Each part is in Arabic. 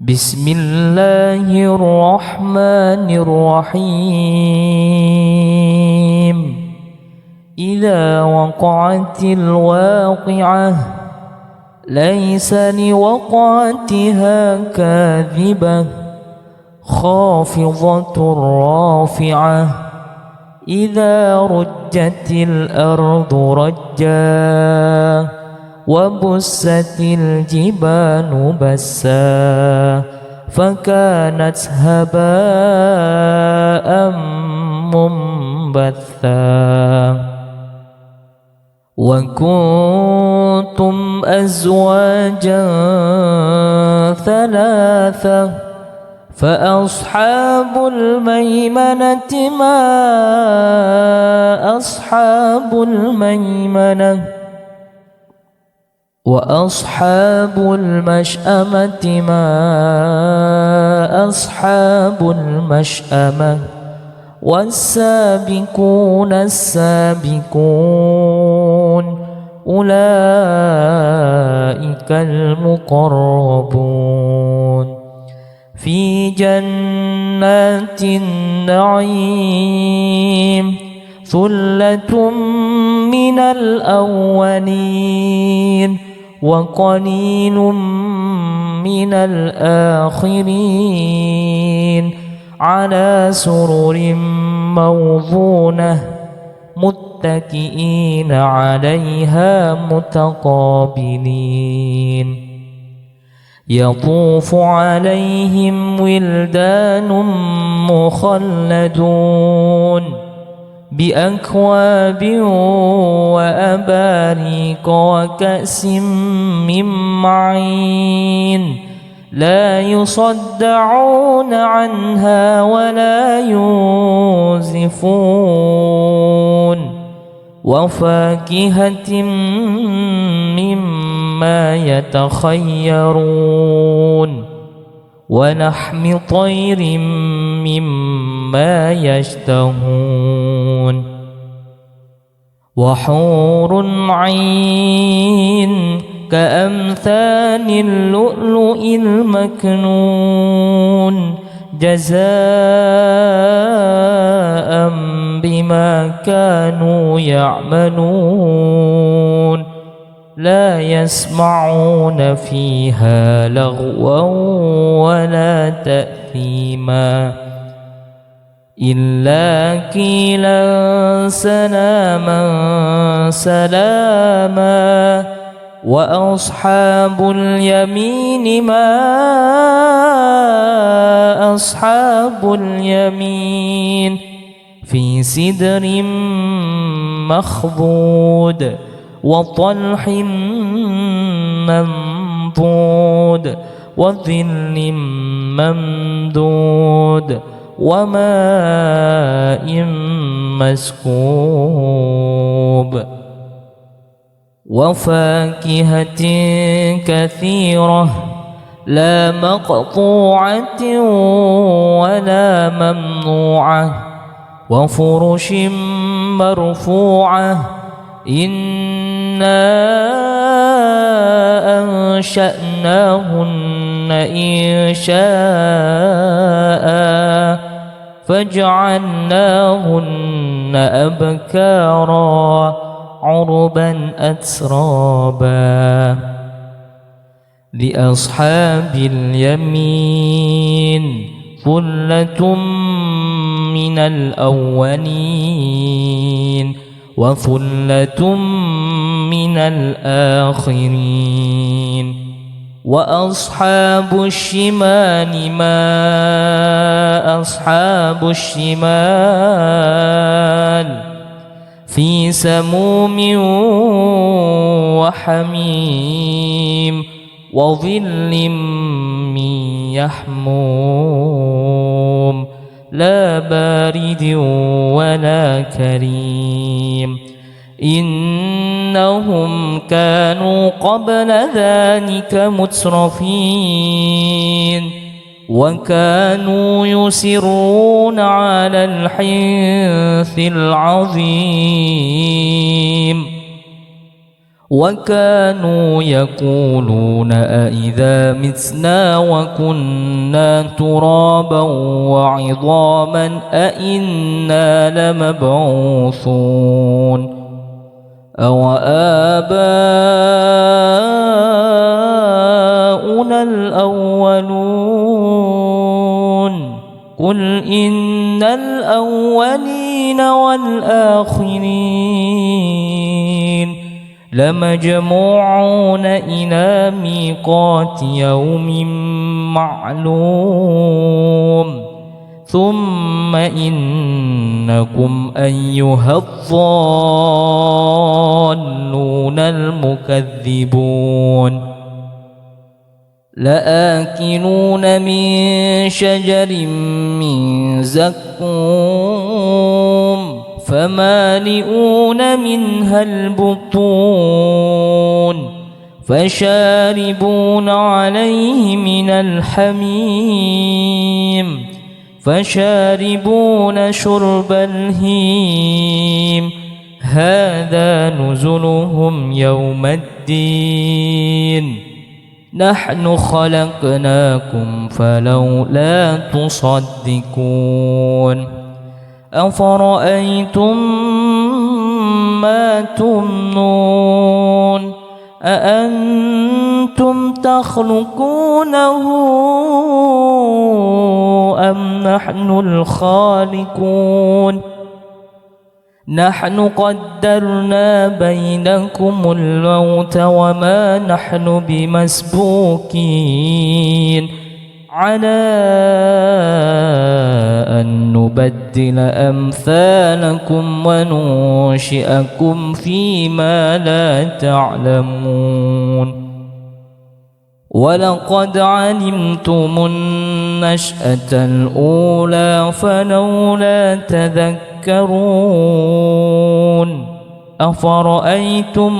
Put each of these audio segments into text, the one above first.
بسم الله الرحمن الرحيم. إذا وقعت الواقعة ليس لوقعتها كاذبة خافضة رافعة إذا رجت الأرض رجا وبست الجبال بسا فكانت هباء منبثا وكنتم أزواجا ثلاثة فأصحاب الميمنة ما أصحاب الميمنة وأصحاب المشأمة ما أصحاب المشأمة والسابقون السابقون أولئك المقربون في جنات النعيم ثلة من الأولين وقليل من الآخرين على سرر موضونة متكئين عليها متقابلين يطوف عليهم ولدان مخلدون بأكواب وأباريق وكأس من معين لا يصدعون عنها ولا ينزفون وفاكهة مما يتخيرون ولحم طير مما يشتهون وحور عين كأمثال اللؤلؤ المكنون جزاء بما كانوا يعملون لا يسمعون فيها لغوا ولا تأثيما إلا قيلا سلاما سلاما وأصحاب اليمين ما أصحاب اليمين في سدر مخضود وطلح منضود وظل ممدود وماء مسكوب وفاكهة كثيرة لا مقطوعة ولا ممنوعة وفرش مرفوعة إنا أنشأناهن إنشاء فجعلناهن أبكارا عربا أترابا لأصحاب اليمين ثلة من الأولين وثلة من الآخرين وأصحاب الشمال ما أصحاب الشمال في سموم وحميم وظل من يحموم لا بارد ولا كريم إنهم كانوا قبل ذلك مترفين وكانوا يصرون على الحنث العظيم وكانوا يقولون أإذا متنا وكنا ترابا وعظاما أإنا لمبعوثون أو آباؤنا الأولون قل إن الأولين والآخرين لمجموعون إلى ميقات يوم معلوم ثم إنكم أيها الضالون المكذبون لآكلون من شجر من زقوم فمالئون منها البطون فشاربون عليه من الحميم فشاربون شرب الهيم هذا نزلهم يوم الدين نحن خلقناكم فلولا تصدقون أفرأيتم ما تمنون أأنتم تخلقونه أم نحن الخالقون نحن قدرنا بينكم الموت وما نحن بمسبوقين على أن نبدل أمثالكم وننشئكم فيما لا تعلمون ولقد علمتم النشأة الأولى فلولا تذكرون أفرأيتم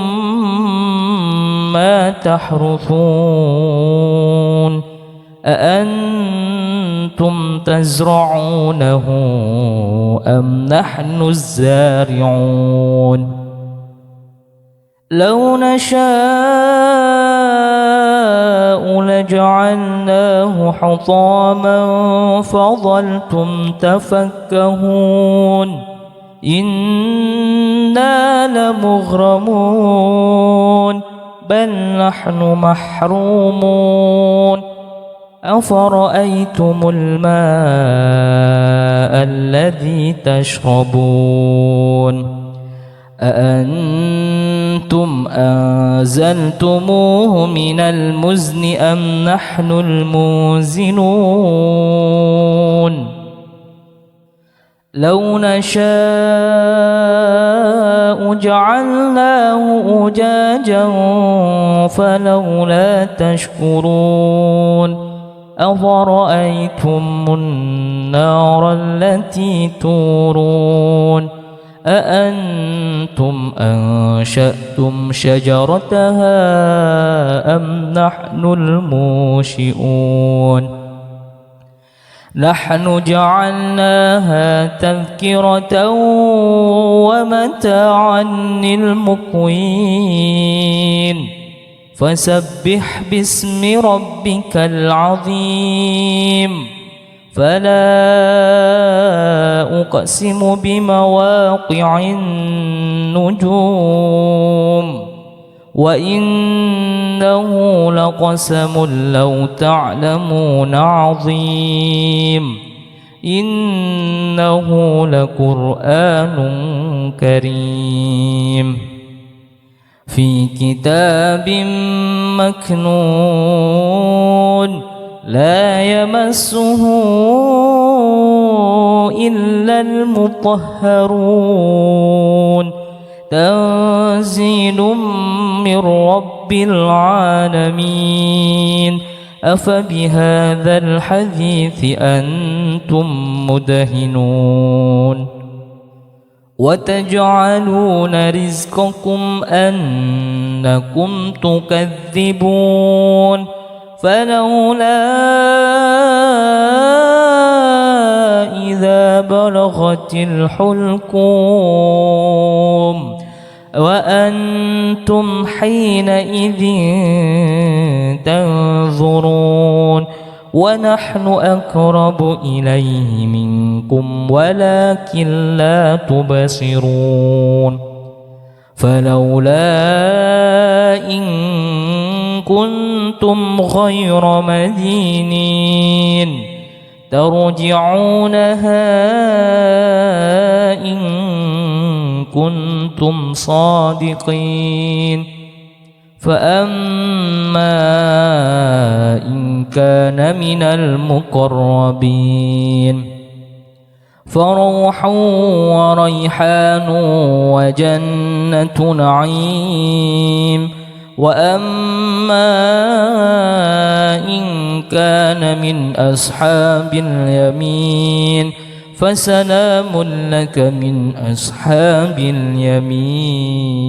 ما تحرثون أأنتم تزرعونه أم نحن الزارعون لو نشاء لجعلناه حطاما فظلتم تفكهون إنا لمغرمون بل نحن محرومون أفرأيتم الماء الذي تشربون أأنتم أنزلتموه من المزن أم نحن المنزلون لو نشاء جعلناه أجاجا فلولا تشكرون أفرأيتم النار التي تورون أأنتم أنشأتم شجرتها أم نحن المنشئون نحن جعلناها تذكرة ومتاعا للمقوين فسبح باسم ربك العظيم فلا أقسم بمواقع النجوم وإنه لقسم لو تعلمون عظيم إنه لقرآن كريم في كتاب مكنون لا يمسه إلا المطهرون تنزيل من رب العالمين أفبهذا الحديث أنتم مدهنون وتجعلون رزقكم أنكم تكذبون فلولا إذا بلغت الحلقوم وأنتم حينئذ تنظرون ونحن أقرب إليه منكم ولكن لا تبصرون فلولا إن كنتم غير مدينين ترجعونها إن كنتم صادقين فأما إن كان من المقربين فروح وريحان وجنة نعيم وأما إن كان من أصحاب اليمين فسلام لك من أصحاب اليمين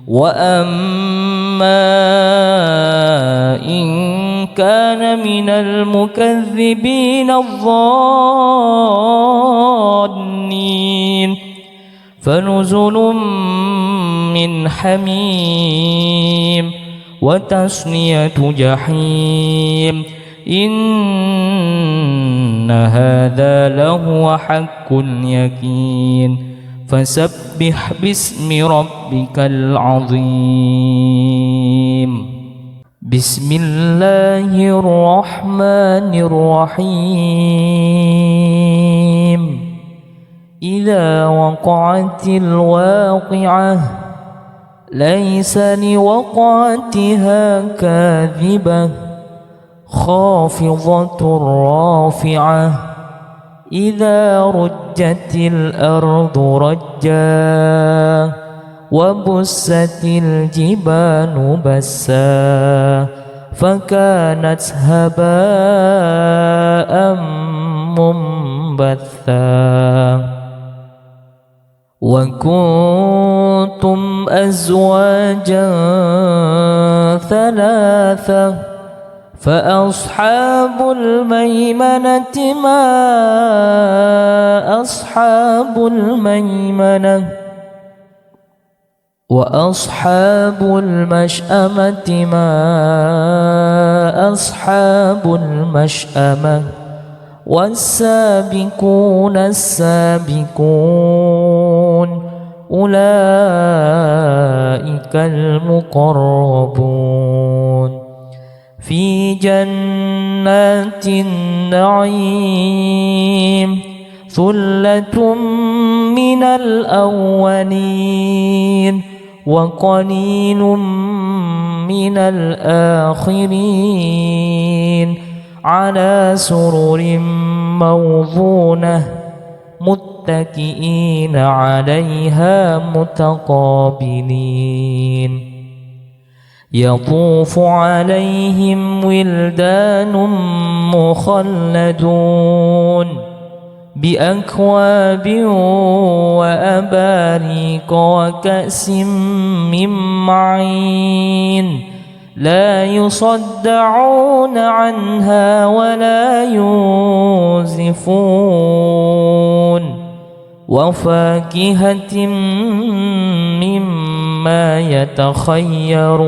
وأما إن كان من المكذبين الظالمين فنزل من حميم وتصلية جحيم إن هذا لهو حق اليقين فسبح باسم ربك العظيم بسم الله الرحمن الرحيم إذا وقعت الواقعة ليس لوقعتها كاذبة خافضة رافعة إذا رجت الأرض رجا وبست الجبال بسا فكانت هباء منبثا وكنتم أزواجا ثلاثة فأصحاب الميمنة ما أصحاب الميمنة وأصحاب المشأمة ما أصحاب المشأمة والسابقون السابقون أولئك المقربون في جنات النعيم ثلة من الأولين وقليل من الآخرين على سرر موضونة متكئين عليها متقابلين يطوف عليهم ولدان مخلدون بأكواب وأباريق وكأس من معين لا يصدعون عنها ولا ينزفون وفاكهة مما يتخيرون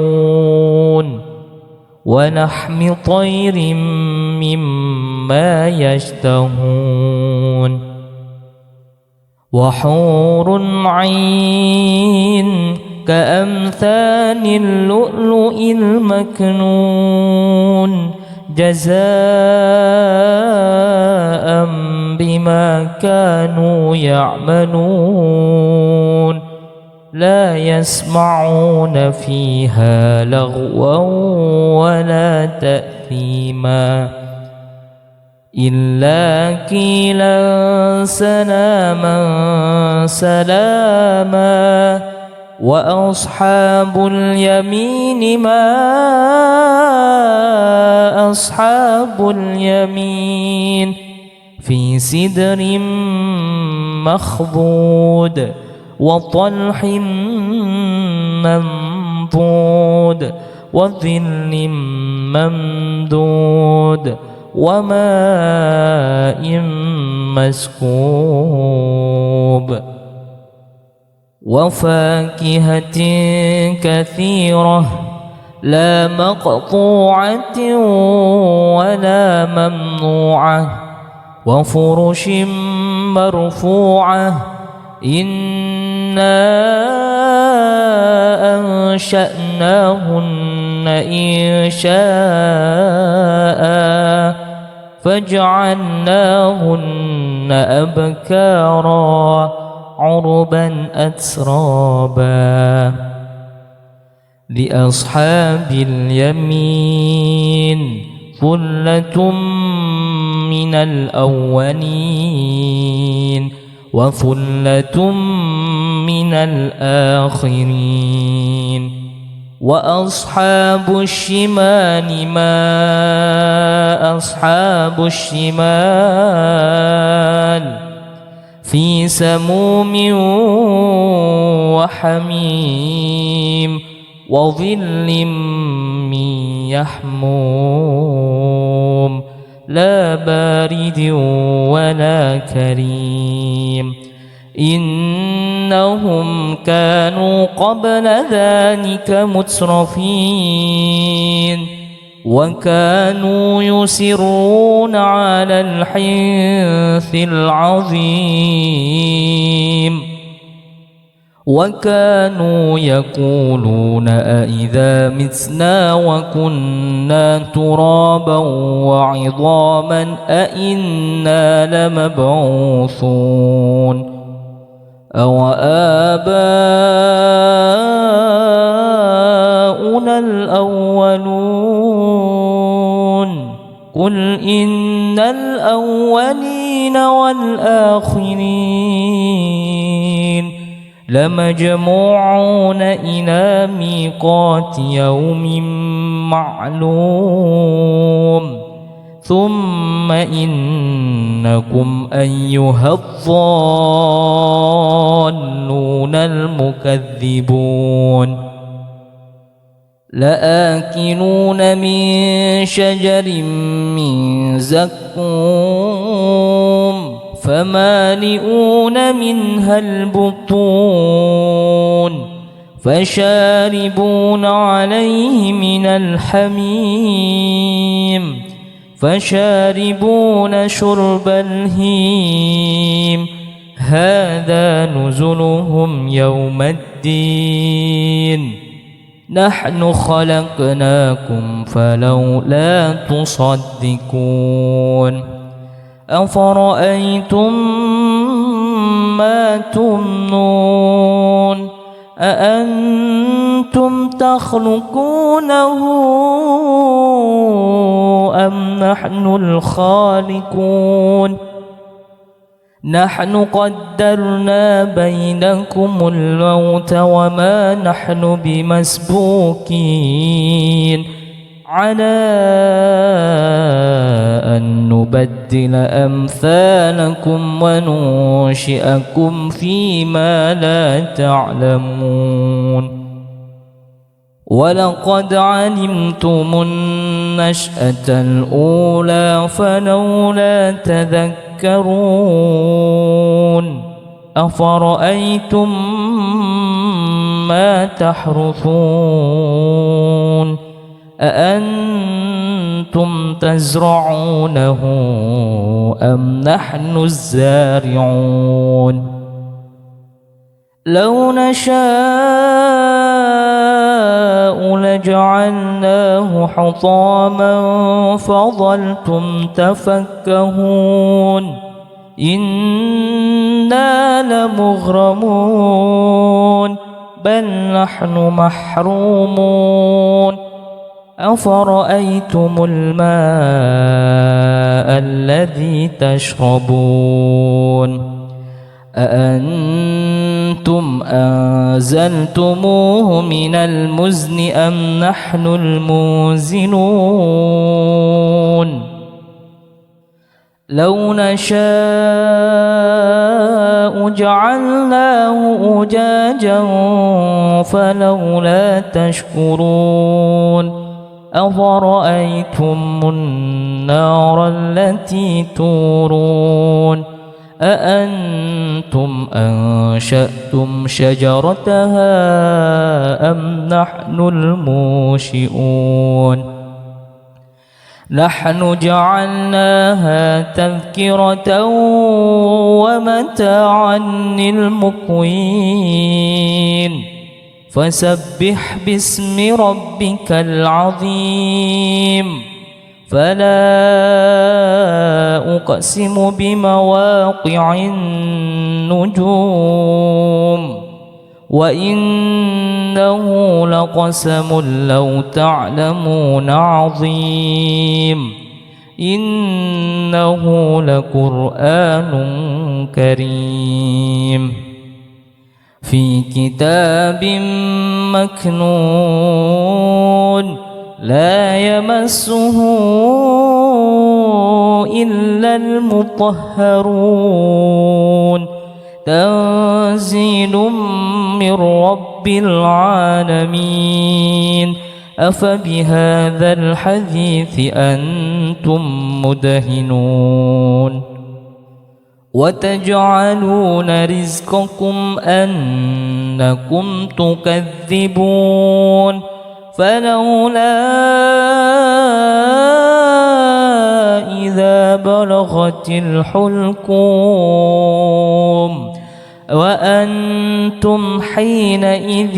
ولحم طير مما يشتهون وحور عين كأمثال اللؤلؤ المكنون جزاء بما كانوا يعملون لا يسمعون فيها لغوا ولا تأثيما إلا قيلا سلاما سلاما وأصحاب اليمين ما أصحاب اليمين في سدر مخضود وطلح منضود وظل ممدود وماء مسكوب وفاكهة كثيرة لا مقطوعة ولا ممنوعة وفرش مرفوعة إنا أنشأناهن إنشاء فجعلناهن أبكارا عربا أترابا لأصحاب اليمين ثلة من الأولين وثلة من الآخرين وأصحاب الشمال ما أصحاب الشمال في سموم وحميم وظل من يحموم لا بارد ولا كريم إنهم كانوا قبل ذلك مترفين وكانوا يصرون على الحنث العظيم وكانوا يقولون أئذا متنا وكنا ترابا وعظاما أئنا لمبعوثون أو آباؤنا الأولون قل إن الأولين والآخرين لمجموعون إلى ميقات يوم معلوم ثم إنكم أيها الضالون المكذبون لآكلون من شجر من زقوم فمالئون منها البطون فشاربون عليه من الحميم فشاربون شرب الهيم هذا نزلهم يوم الدين نحن خلقناكم فلولا تصدقون أفرأيتم ما تمنون أأنتم تخلقونه أم نحن الخالقون نحن قدرنا بينكم الموت وما نحن بمسبوقين على أن نبدل أمثالكم وننشئكم فيما لا تعلمون ولقد علمتم النشأة الأولى فلولا تذكرون أفرأيتم ما تحرثون أأنتم تزرعونه أم نحن الزارعون لو نشاء لجعلناه حطاما فظلتم تفكهون إنا لمغرمون بل نحن محرومون أفرأيتم الماء الذي تشربون أأنتم أنزلتموه من المزن أم نحن المنزلون لو نشاء جعلناه أجاجا فلولا تشكرون أفرأيتم النار التي تورون أأنتم أنشأتم شجرتها أم نحن المنشئون نحن جعلناها تذكرة ومتاعا للمقوين فسبح باسم ربك العظيم فلا أقسم بمواقع النجوم وإنه لقسم لو تعلمون عظيم إنه لقرآن كريم في كتاب مكنون لا يمسه إلا المطهرون تنزيل من رب العالمين أفبهذا الحديث أنتم مدهنون وتجعلون رزقكم أنكم تكذبون فلولا إذا بلغت الحلقوم وأنتم حينئذ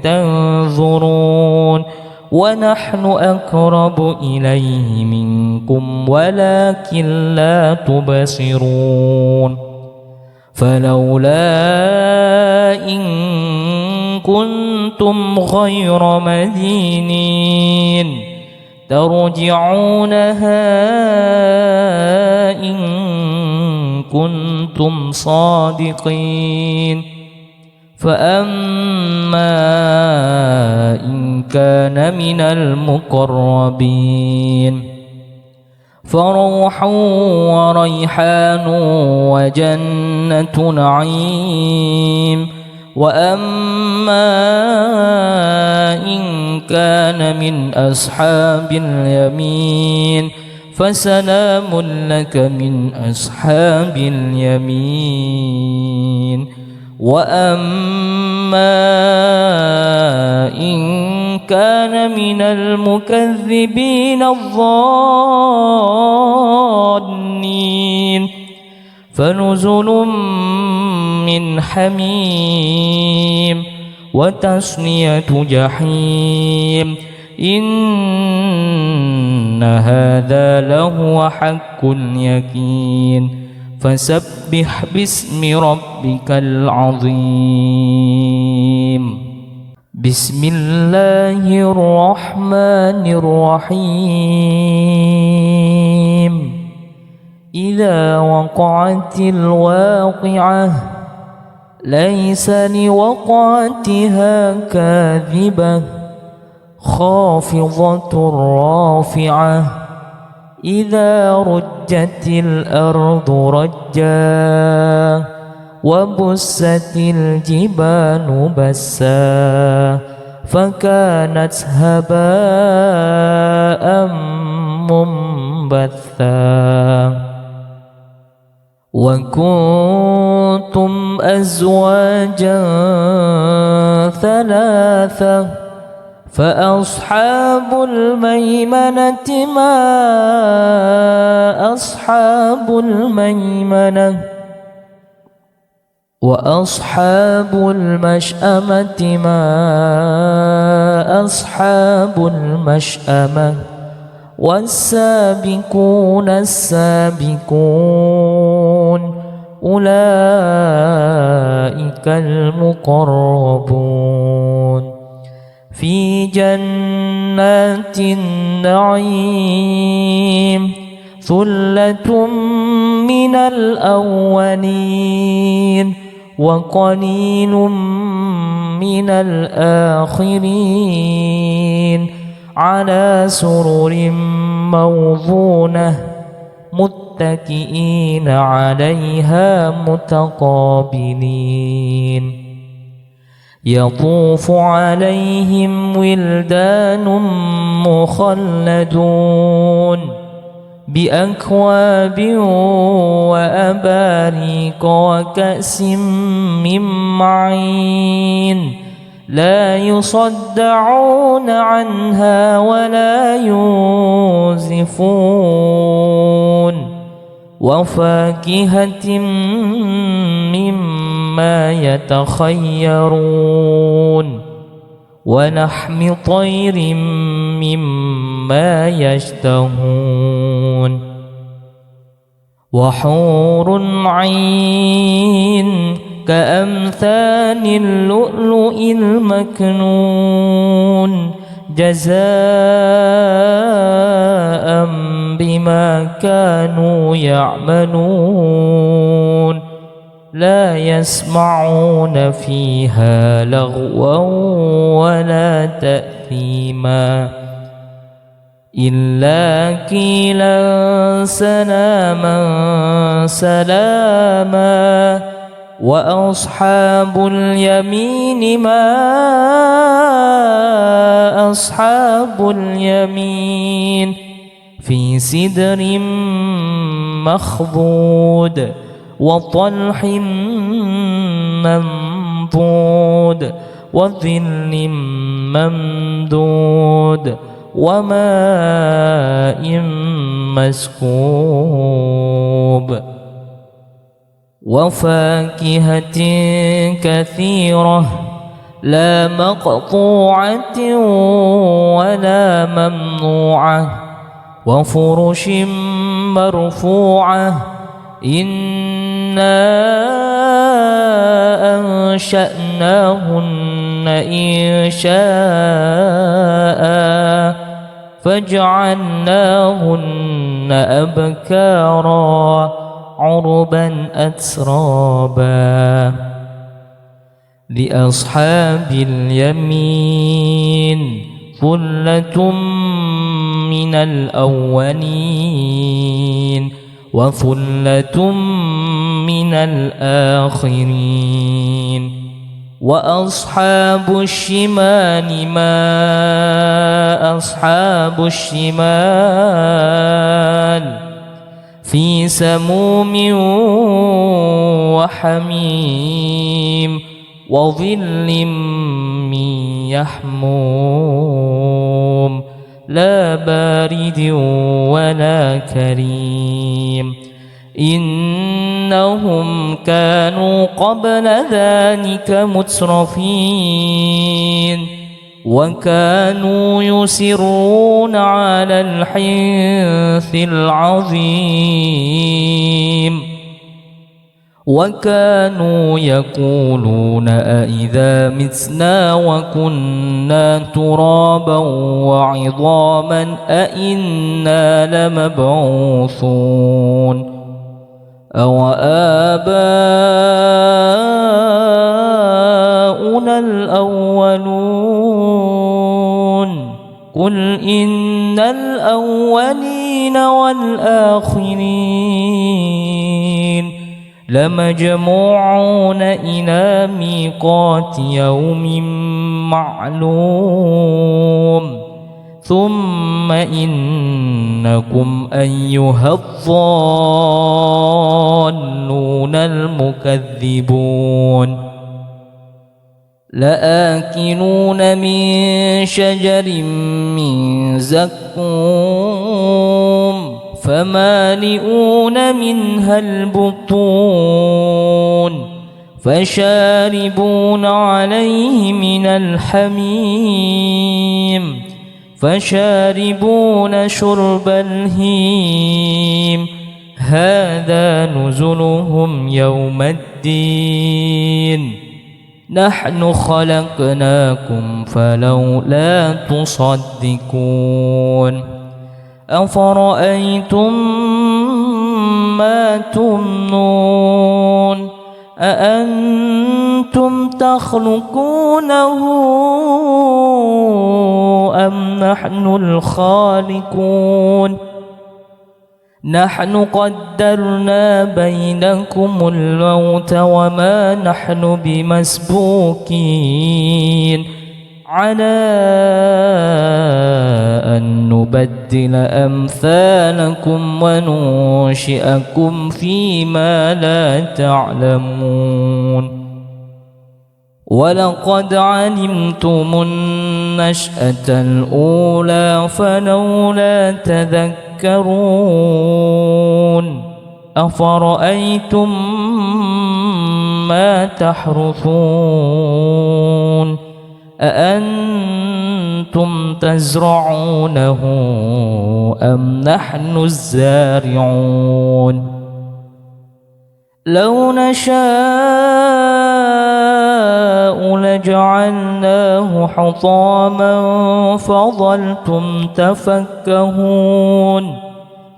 تنظرون ونحن أقرب إليه منكم ولكن لا تبصرون فلولا إن كنتم غير مدينين ترجعونها إن كنتم صادقين فأما إن كان من المقربين فروح وريحان وجنة نعيم وأما إن كان من أصحاب اليمين فسلام لك من أصحاب اليمين وأما إن كان من المكذبين الضالين فنزل من حميم وتصلية جحيم إن هذا لهو حق اليقين فسبح باسم ربك العظيم بسم الله الرحمن الرحيم إذا وقعت الواقعة ليس لوقعتها كاذبة خافضة رافعة إذا رجت الأرض رجا وبست الجبال بسا فكانت هباء منبثا وكنتم أزواجا ثلاثة فأصحاب الميمنة ما أصحاب الميمنة وأصحاب المشأمة ما أصحاب المشأمة والسابقون السابقون أولئك المقربون في جنات النعيم ثلة من الأولين وقليل من الآخرين على سرر موضونة متكئين عليها متقابلين يطوف عليهم ولدان مخلدون بأكواب وأباريق وكأس من معين لا يصدعون عنها ولا ينزفون وفاكهة مما يتخيرون ولحم طير مما يشتهون وحور عين كأمثال اللؤلؤ المكنون جزاء بما كانوا يعملون لا يسمعون فيها لغوا ولا تأثيما إلا قيلا سلاما سلاما وأصحاب اليمين ما أصحاب اليمين في سدر مخضود وطلح منضود وظل ممدود وماء مسكوب وفاكهة كثيرة لا مقطوعة ولا ممنوعة وفرش مرفوعة إنا أنشأناهن إنشاء فجعلناهن أبكارا عربا أترابا لأصحاب اليمين ثلة من الأولين وثلة من الآخرين وأصحاب الشمال ما أصحاب الشمال في سموم وحميم وظل من يحموم لا بارد ولا كريم إنهم كانوا قبل ذلك مترفين وكانوا يصرون على الحنث العظيم وكانوا يقولون أئذا متنا وكنا ترابا وعظاما أئنا لمبعوثون أو آباؤنا الأولون قل إن الأولين والآخرين لمجموعون إلى ميقات يوم معلوم ثم إنكم أيها الضالون المكذبون لآكلون من شجر من زقوم فمالئون منها البطون فشاربون عليه من الحميم فشاربون شرب الهيم هذا نزلهم يوم الدين نحن خلقناكم فلولا تصدقون أفرأيتم ما تمنون أأنتم تخلقونه أم نحن الخالقون نحن قدرنا بينكم الموت وما نحن بمسبوقين على أن نبدل أمثالكم وننشئكم فيما لا تعلمون ولقد علمتم النشأة الأولى فلولا تذكرون أفرأيتم ما تحرثون أأنتم تزرعونه أم نحن الزارعون لو نشاء لجعلناه حطاما فظلتم تفكهون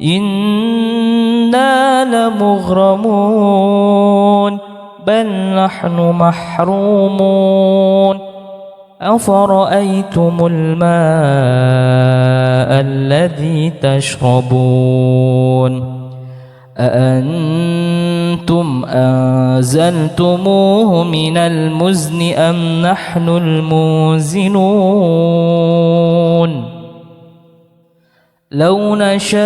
إنا لمغرمون بل نحن محرومون أفرأيتم الماء الذي تشربون أأنتم أنزلتموه من المزن أم نحن المنزلون لو نشاء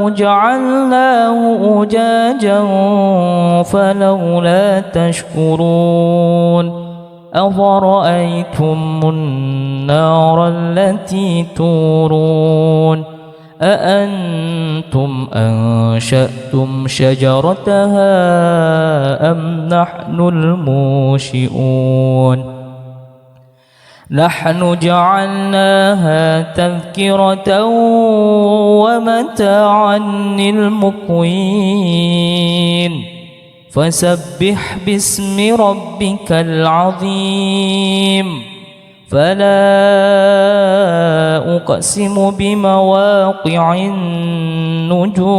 جعلناه أجاجا فلولا تشكرون أفرأيتم النار التي تورون أأنتم أنشأتم شجرتها أم نحن المنشئون نحن جعلناها تذكرة ومتاعا للمقوين فسبح باسم ربك العظيم فلا أقسم بمواقع النجوم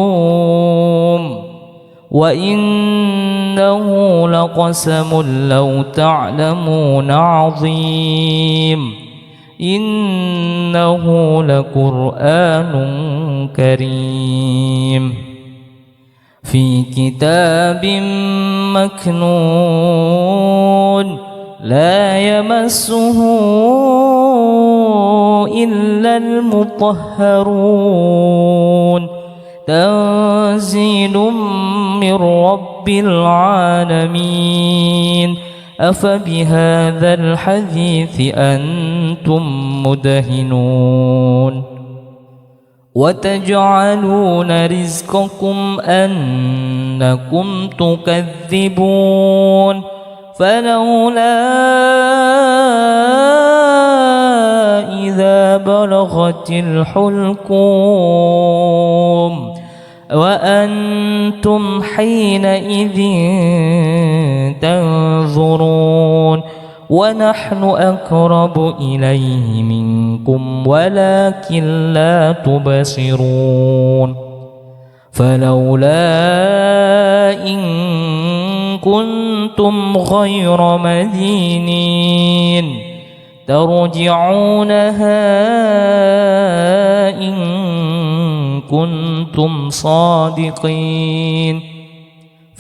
وإنه لقسم لو تعلمون عظيم إنه لقرآن كريم في كتاب مكنون لا يمسه إلا المطهرون تنزيل من رب العالمين أفبهذا الحديث أنتم مدهنون وتجعلون رزقكم أنكم تكذبون فلولا إذا بلغت الحلقوم وأنتم حينئذ تنظرون ونحن أقرب إليه منكم ولكن لا تبصرون فلولا إن كنتم غير مدينين ترجعونها إن كنتم صادقين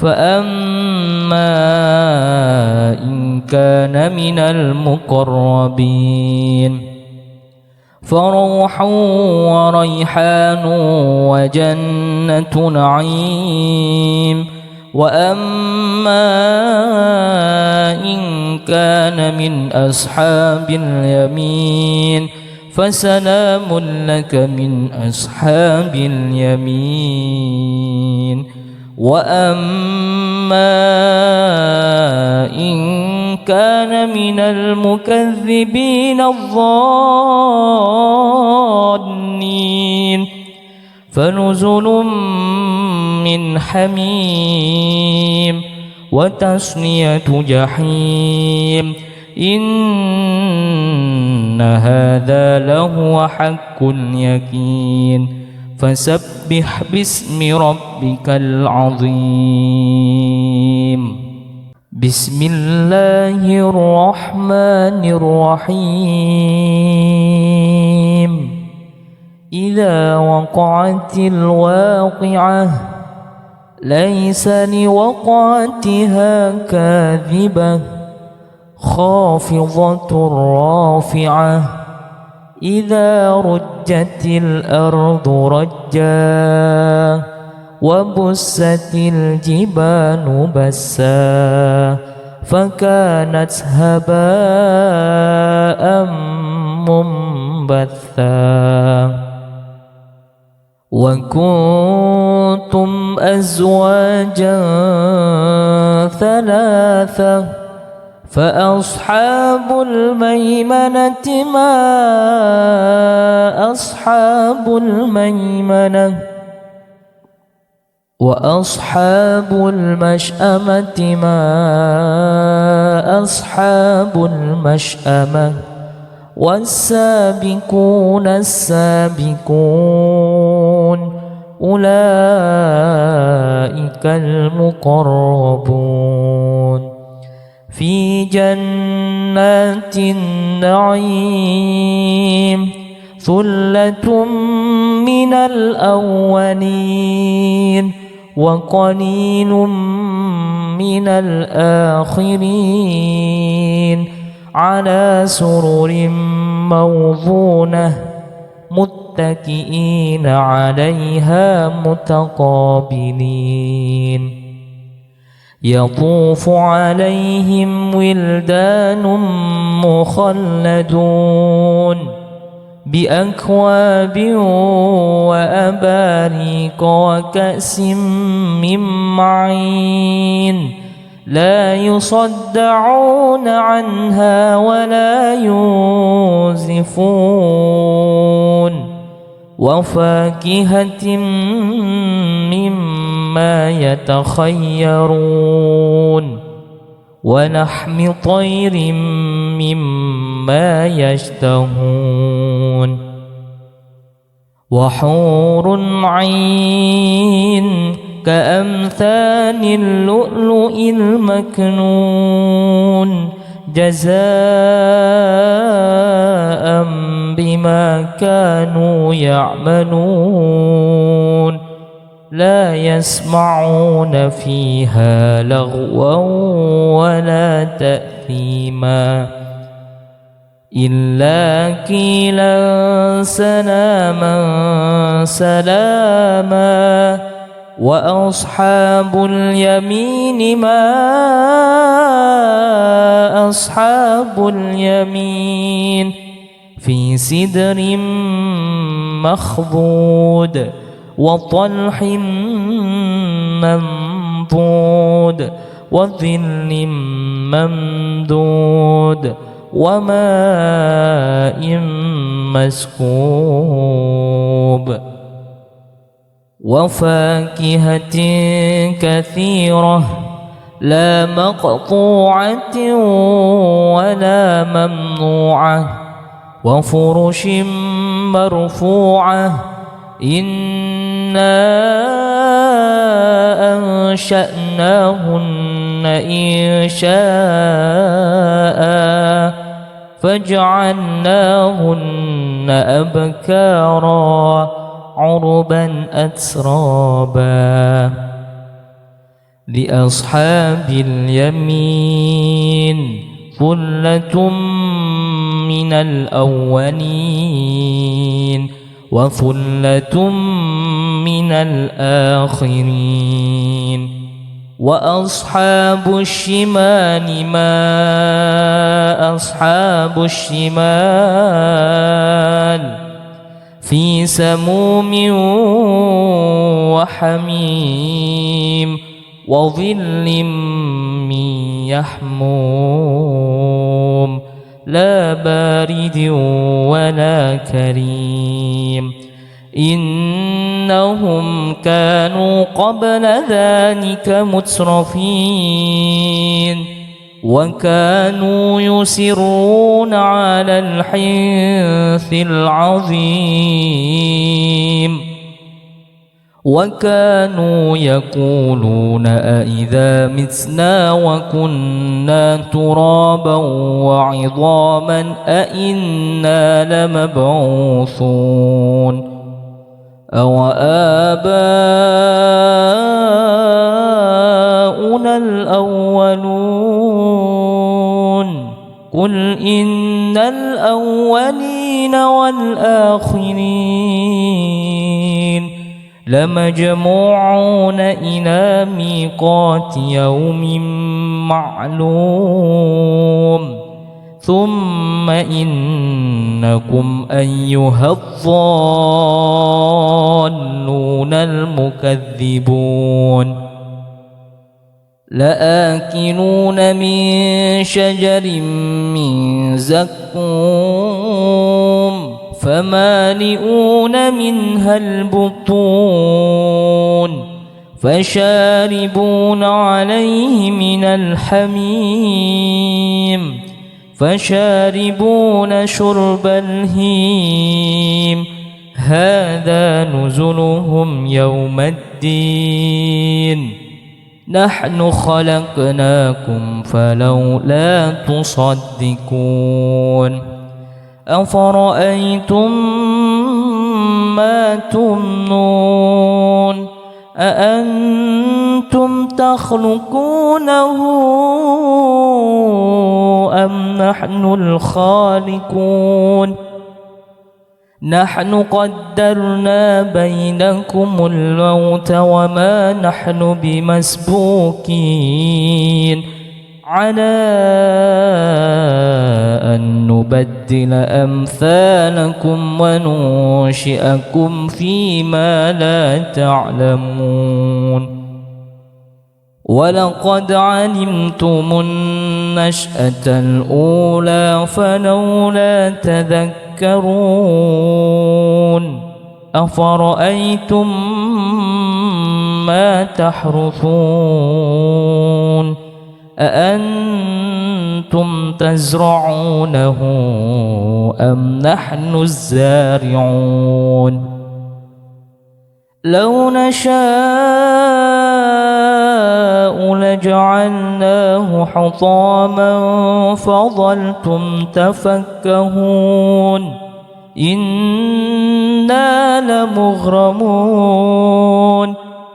فأما إن كان من المقربين فروح وريحان وجنة نعيم وأما إن كان من أصحاب اليمين فسلام لك من أصحاب اليمين وأما إن كان من المكذبين الظالمين فنزل من حميم وتصلية جحيم إن هذا لهو حق اليقين فسبح باسم ربك العظيم بسم الله الرحمن الرحيم إذا وقعت الواقعة ليس لوقعتها كاذبة خافضة رافعة إذا رجت الأرض رجا وبست الجبال بسا فكانت هباء منبثا وكنتم أزواجا ثلاثة فأصحاب الميمنة ما أصحاب الميمنة وأصحاب المشأمة ما أصحاب المشأمة والسابقون السابقون أولئك المقربون في جنات النعيم ثلة من الأولين وقليل من الآخرين على سرر موضونة متكئين عليها متقابلين يطوف عليهم ولدان مخلدون بأكواب وأباريق وكأس من معين لا يصدعون عنها ولا ينزفون وفاكهة مما يتخيرون ولحم طير مما يشتهون وحور عين كأمثال اللؤلؤ المكنون جزاء بما كانوا يعملون لا يسمعون فيها لغوا ولا تأثيما إلا قيلا سلاما سلاما وأصحاب اليمين ما أصحاب اليمين في سدر مخضود وطلح منضود وظل ممدود وماء مسكوب وفاكهة كثيرة لا مقطوعة ولا ممنوعة وفرش مرفوعة إنا أنشأناهن إنشاء فجعلناهن أبكارا عربا أترابا لأصحاب اليمين ثلة من الأولين وثلة من الآخرين وأصحاب الشمال ما أصحاب الشمال في سموم وحميم وظل من يحموم لا بارد ولا كريم إنهم كانوا قبل ذلك مترفين وكانوا يصرون على الحنث العظيم وكانوا يقولون أئذا متنا وكنا ترابا وعظاما أئنا لمبعوثون أو آباؤنا الأولون قل إن الأولين والآخرين لمجموعون إلى ميقات يوم معلوم ثم إنكم أيها الضالون المكذبون لآكلون من شجر من زقوم فمالئون منها البطون فشاربون عليه من الحميم فشاربون شرب الهيم هذا نزلهم يوم الدين نحن خلقناكم فلولا تصدقون أفرأيتم ما تمنون أأنتم تخلقونه أم نحن الخالقون نحن قدرنا بينكم الموت وما نحن بمسبوقين على أن نبدل أمثالكم وننشئكم فيما لا تعلمون ولقد علمتم النشأة الأولى فلولا تذكرون أفرأيتم ما تحرثون أأنتم تزرعونه أم نحن الزارعون لو نشاء لجعلناه حطاما فظلتم تفكهون إنا لمغرمون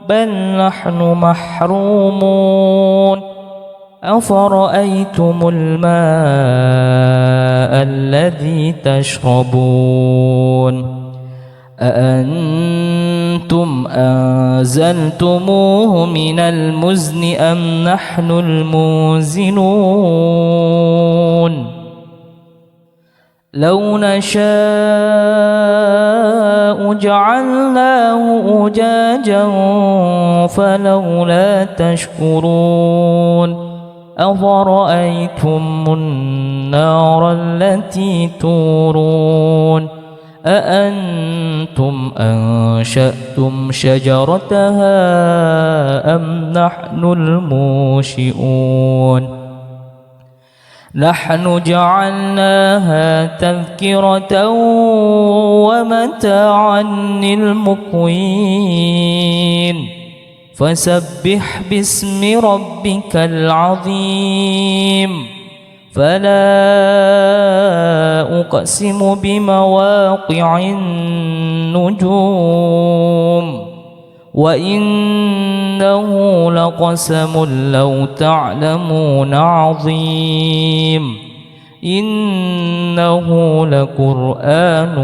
بل نحن محرومون أفرأيتم الماء الذي تشربون أأنتم أنزلتموه من المزن أم نحن المنزلون لو نشاء جعلناه أجاجا فلولا تشكرون أفرأيتم النار التي تورون أأنتم أنشأتم شجرتها أم نحن المنشئون نحن جعلناها تذكرة ومتاعا للمقوين فسبح باسم ربك العظيم فلا أقسم بمواقع النجوم وإنه لقسم لو تعلمون عظيم إنه لقرآن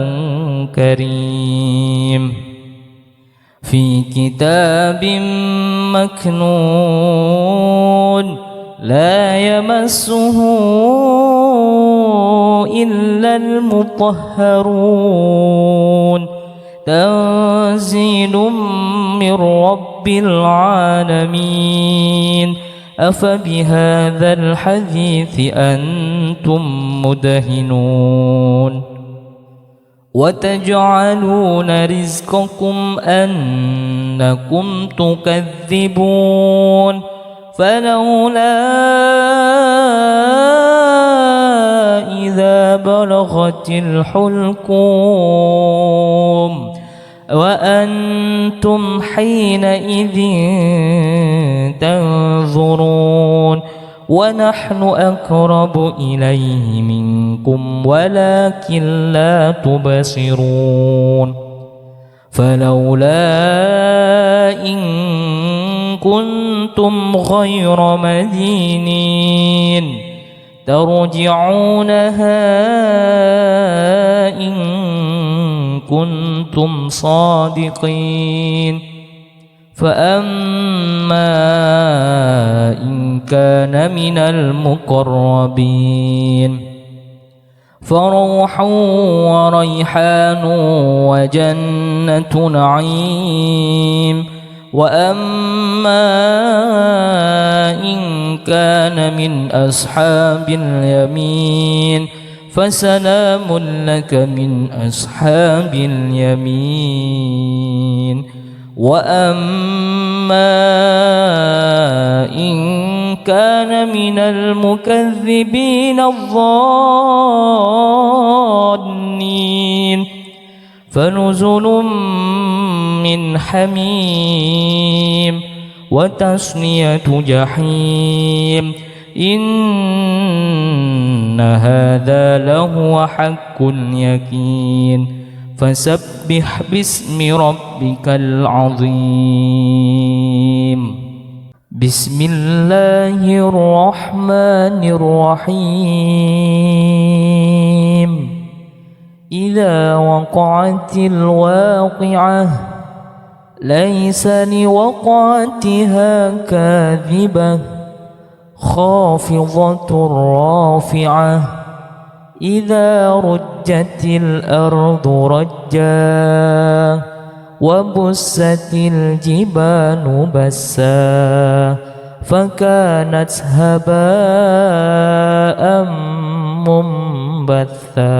كريم في كتاب مكنون لا يمسه إلا المطهرون تنزيل من رب العالمين أفبهذا الحديث أنتم مدهنون وتجعلون رزقكم أنكم تكذبون فلولا إذا بلغت الحلقوم وأنتم حينئذ تنظرون ونحن أقرب إليه منكم ولكن لا تبصرون فلولا إن كنتم غير مدينين ترجعونها إن كنتم صادقين فأما إن كان من المقربين فروح وريحان وجنة نعيم وأما إن كان من أصحاب اليمين فسلام لك من أصحاب اليمين وأما إن كان من المكذبين الظالمين فنزل من حميم وتصلية جحيم إن هذا لهو حق اليقين فسبح باسم ربك العظيم بسم الله الرحمن الرحيم إذا وقعت الواقعة ليس لوقعتها كاذبة خافضة رافعة إذا رجت الأرض رجا وبست الجبال بسا فكانت هباء منبثا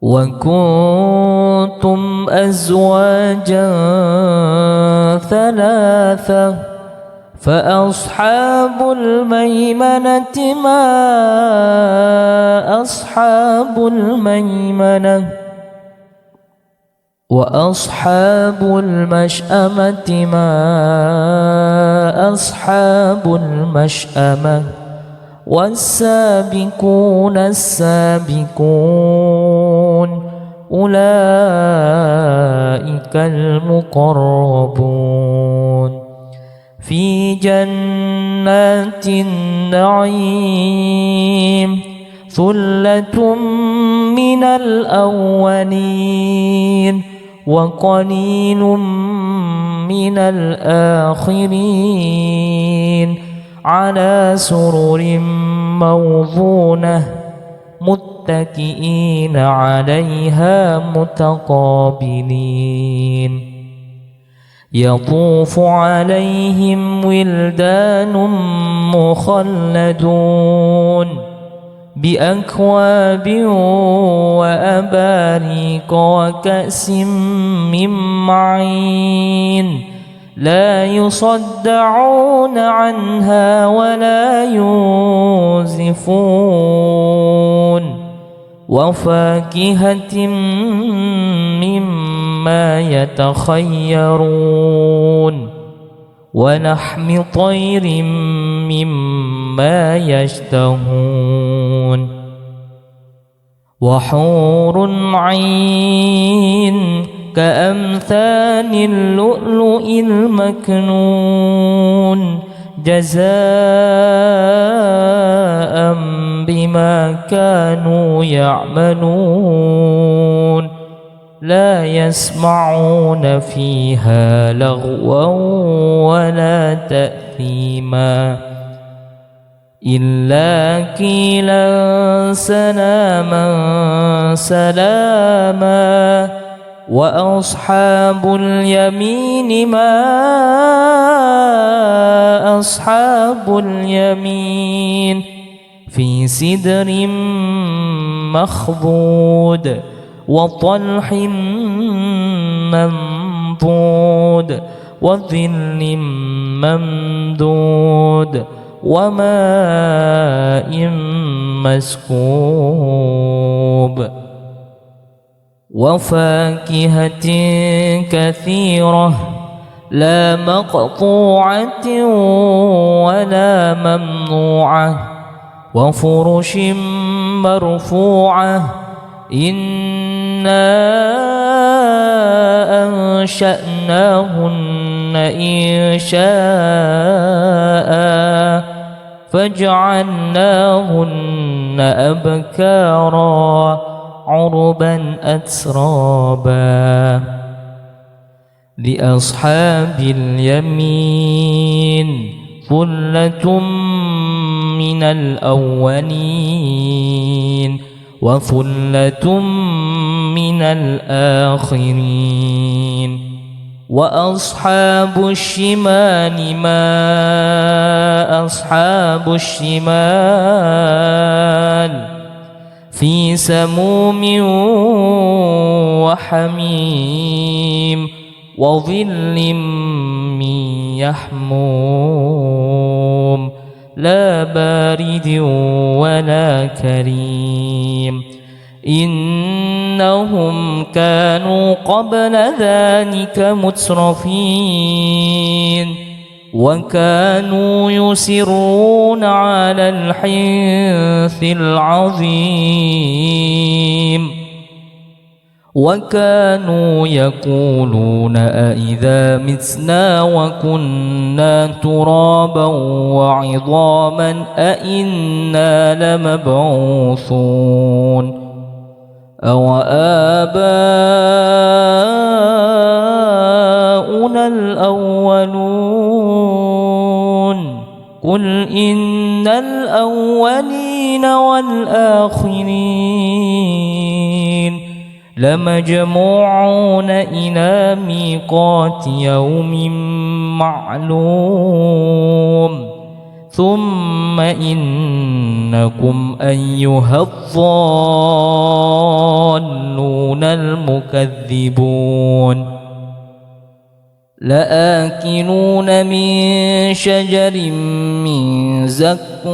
وكنتم أزواجا ثلاثة فأصحاب الميمنة ما أصحاب الميمنة وأصحاب المشأمة ما أصحاب المشأمة والسابقون السابقون أولئك المقربون في جنات النعيم ثلة من الأولين وقليل من الآخرين على سرر موضونة متكئين عليها متقابلين يطوف عليهم ولدان مخلدون بأكواب وأباريق وكأس من معين لا يصدعون عنها ولا ينزفون وفاكهة مما يتخيرون ولحم طير مما يشتهون وحور عين كأمثال اللؤلؤ المكنون جزاء بما كانوا يعملون لا يسمعون فيها لغوا ولا تأثيما إلا قيلا سلاما سلاما وأصحاب اليمين ما أصحاب اليمين في سدر مخضود وطلح منضود وظل ممدود وماء مسكوب وفاكهة كثيرة لا مقطوعة ولا ممنوعة وفرش مرفوعة إنا أنشأناهن إنشاء فجعلناهن أبكارا عربا أترابا لأصحاب اليمين ثلة من الأولين وثلة من الآخرين وأصحاب الشمال ما أصحاب الشمال في سموم وحميم وظل من يحموم لا بارد ولا كريم إنهم كانوا قبل ذلك مترفين وكانوا يصرون على الحنث العظيم وكانوا يقولون أئذا متنا وكنا ترابا وعظاما أئنا لمبعوثون أو آباؤنا الأولون قل إن الأولين والآخرين لمجموعون إلى ميقات يوم معلوم ثم إنكم أيها الضالون المكذبون لآكلون من شجر من زقوم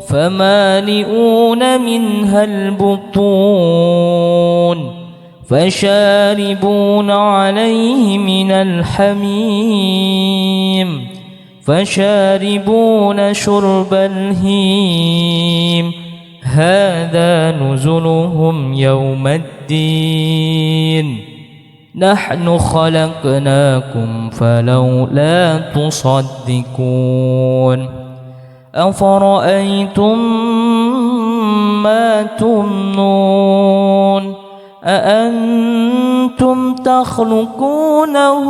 فمالئون منها البطون فشاربون عليه من الحميم فشاربون شرب الهيم هذا نزلهم يوم الدين نحن خلقناكم فلولا تصدقون أفرأيتم ما تمنون أأنتم تخلقونه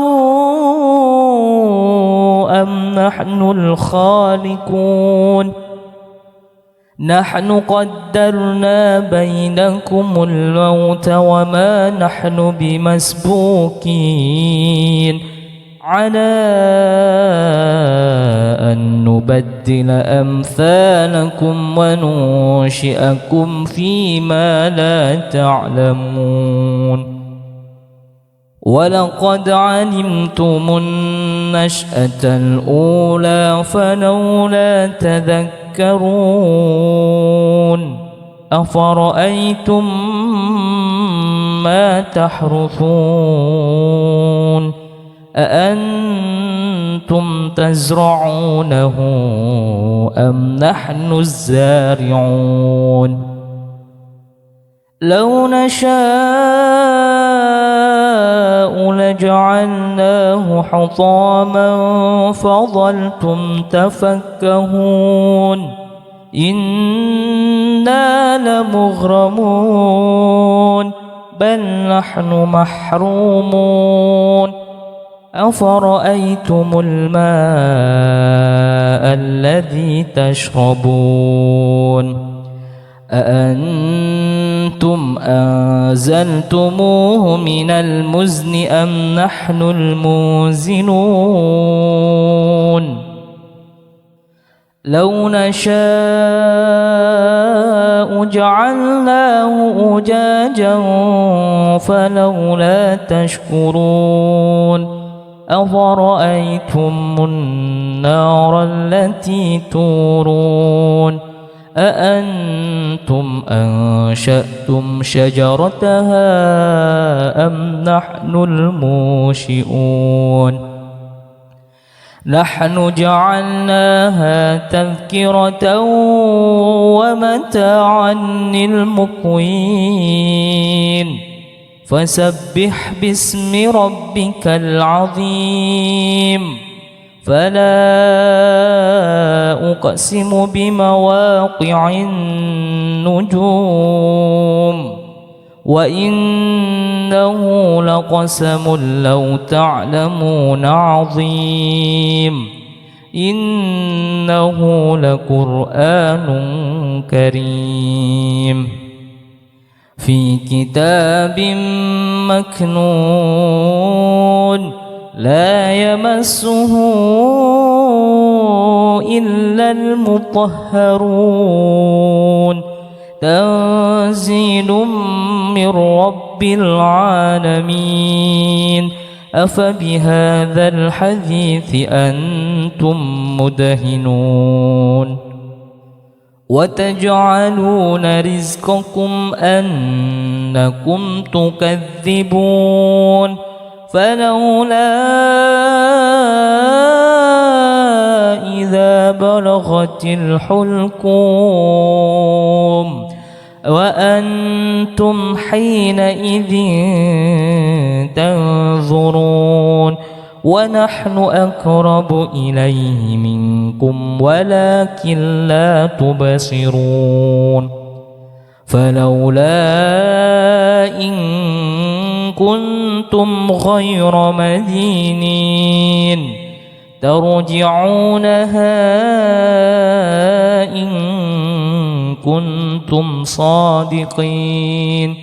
أم نحن الخالقون نحن قدرنا بينكم الموت وما نحن بمسبوقين على أن نبدل أمثالكم وننشئكم فيما لا تعلمون ولقد علمتم النشأة الأولى فلولا تذكرون أفرأيتم ما تحرثون أأنتم تزرعونه أم نحن الزارعون لو نشاء لجعلناه حطاما فظلتم تفكهون إنا لمغرمون بل نحن محرومون أفرأيتم الماء الذي تشربون أأنتم أنزلتموه من المزن أم نحن المنزلون لو نشاء جعلناه أجاجا فلولا تشكرون أفرأيتم النار التي تورون أأنتم أنشأتم شجرتها أم نحن المنشئون نحن جعلناها تذكرة ومتاعا للمقوين فسبح باسم ربك العظيم فلا أقسم بمواقع النجوم وإنه لقسم لو تعلمون عظيم إنه لقرآن كريم في كتاب مكنون لا يمسه إلا المطهرون تنزيل من رب العالمين أفبهذا الحديث أنتم مدهنون وتجعلون رزقكم أنكم تكذبون فلولا إذا بلغت الحلقوم وأنتم حينئذ تنظرون ونحن أقرب إليه منكم ولكن لا تبصرون فلولا إن كنتم غير مدينين ترجعونها إن كنتم صادقين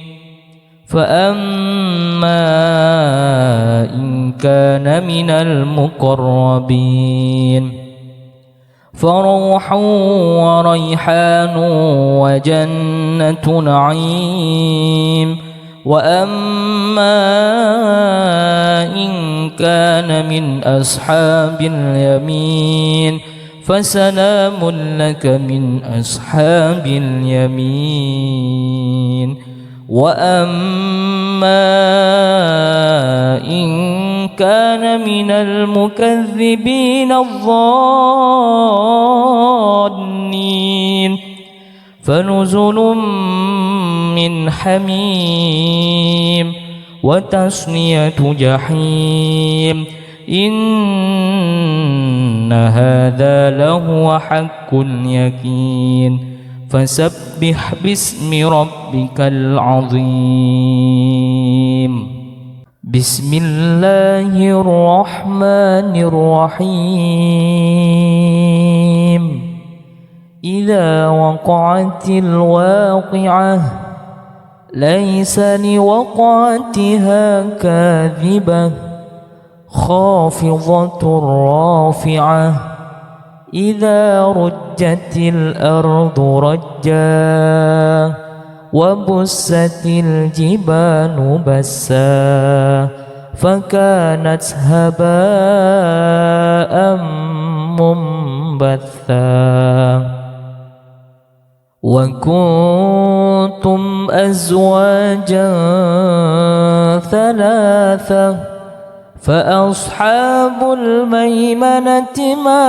فأما إن كان من المقربين فروح وريحان وجنة نعيم وأما إن كان من أصحاب اليمين فسلام لك من أصحاب اليمين وأما إن كان من المكذبين الضالين فنزل من حميم وتصلية جحيم إن هذا لهو حق اليقين فسبح باسم ربك العظيم بسم الله الرحمن الرحيم إذا وقعت الواقعة ليس لوقعتها كاذبة خافضة رافعة إذا رجت الأرض رجا وبست الجبال بسا فكانت هباء منبثا وكنتم أزواجا ثلاثة فأصحاب الميمنة ما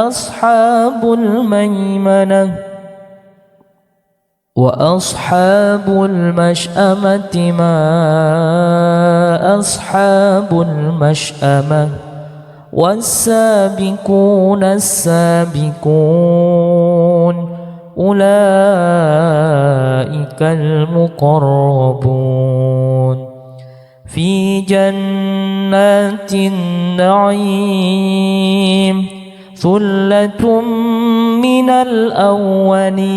أصحاب الميمنة وأصحاب المشأمة ما أصحاب المشأمة والسابقون السابقون أولئك المقربون في جنات النعيم ثلة من الأولين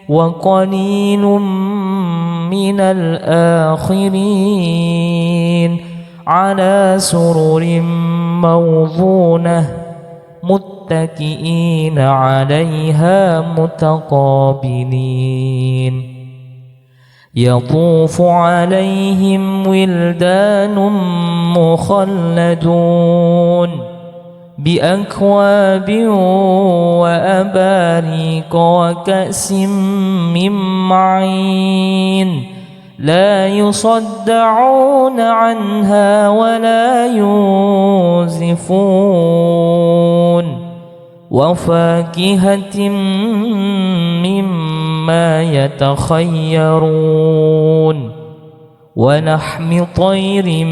وقليل من الآخرين على سرر موضونة متكئين عليها متقابلين يطوف عليهم ولدان مخلدون بأكواب وأباريق وكأس من معين لا يصدعون عنها ولا ينزفون وفاكهة مما يتخيرون ولحم طير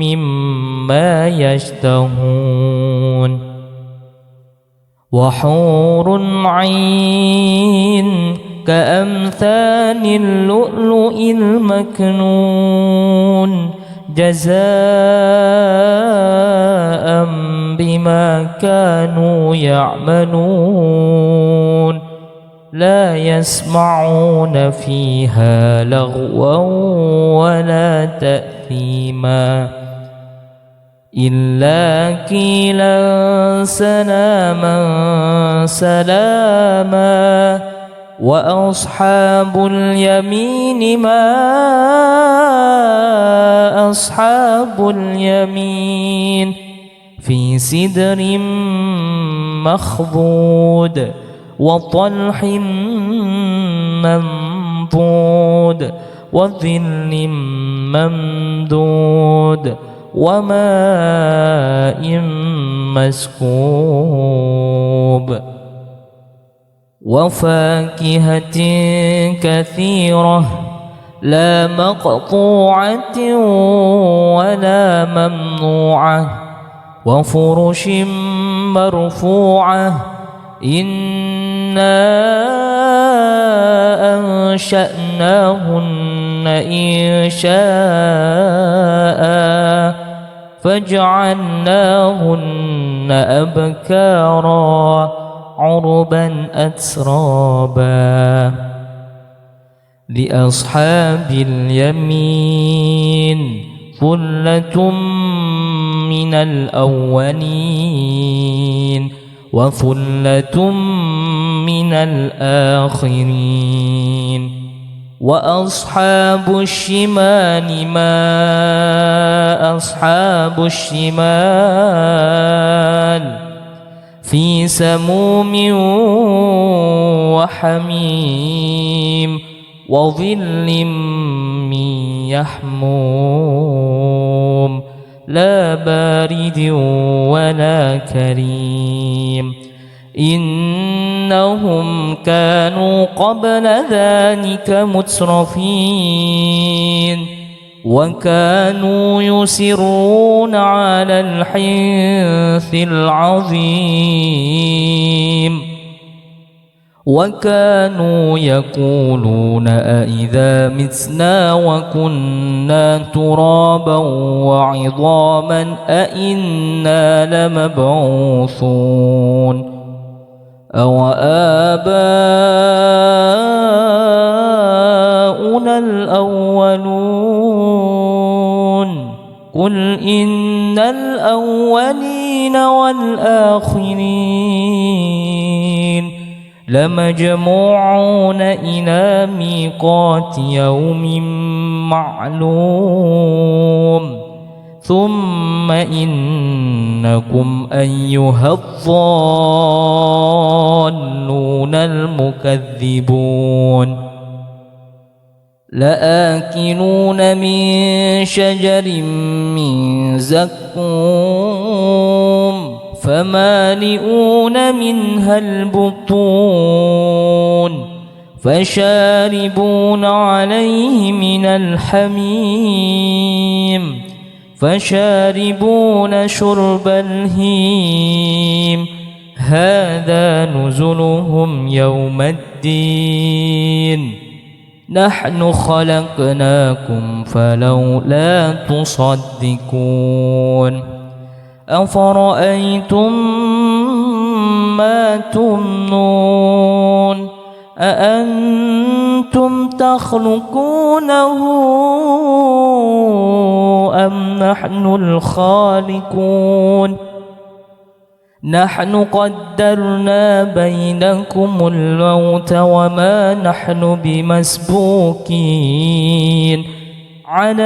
مما يشتهون وحور عين كأمثال اللؤلؤ المكنون جزاء بما كانوا يعملون لا يسمعون فيها لغوا ولا تأثيما إلا قيلا سلاما سلاما وأصحاب اليمين ما أصحاب اليمين في سدر مخضود وطلح منضود وظل ممدود وماء مسكوب وفاكهة كثيرة لا مقطوعة ولا ممنوعة وفرش مرفوعة إنا أنشأناهن إنشاء فجعلناهن أبكارا عربا أترابا لأصحاب اليمين ثلة من الأولين وثلة من الآخرين وأصحاب الشمال ما أصحاب الشمال في سموم وحميم وظل من يحموم لا بارد ولا كريم إنهم كانوا قبل ذلك مترفين وكانوا يصرون على الحنث العظيم وكانوا يقولون أئذا متنا وكنا ترابا وعظاما أئنا لمبعوثون أو آباؤنا الأولون قل إن الأولين والآخرين لمجموعون إلى ميقات يوم معلوم ثم إنكم أيها الضالون المكذبون لآكلون من شجر من زقوم فمالئون منها البطون فشاربون عليه من الحميم فشاربون شرب الهيم هذا نزلهم يوم الدين نحن خلقناكم فلولا تصدقون أفرأيتم ما تمنون أأنتم تخلقونه أم نحن الخالقون نحن قدرنا بينكم الموت وما نحن بمسبوقين على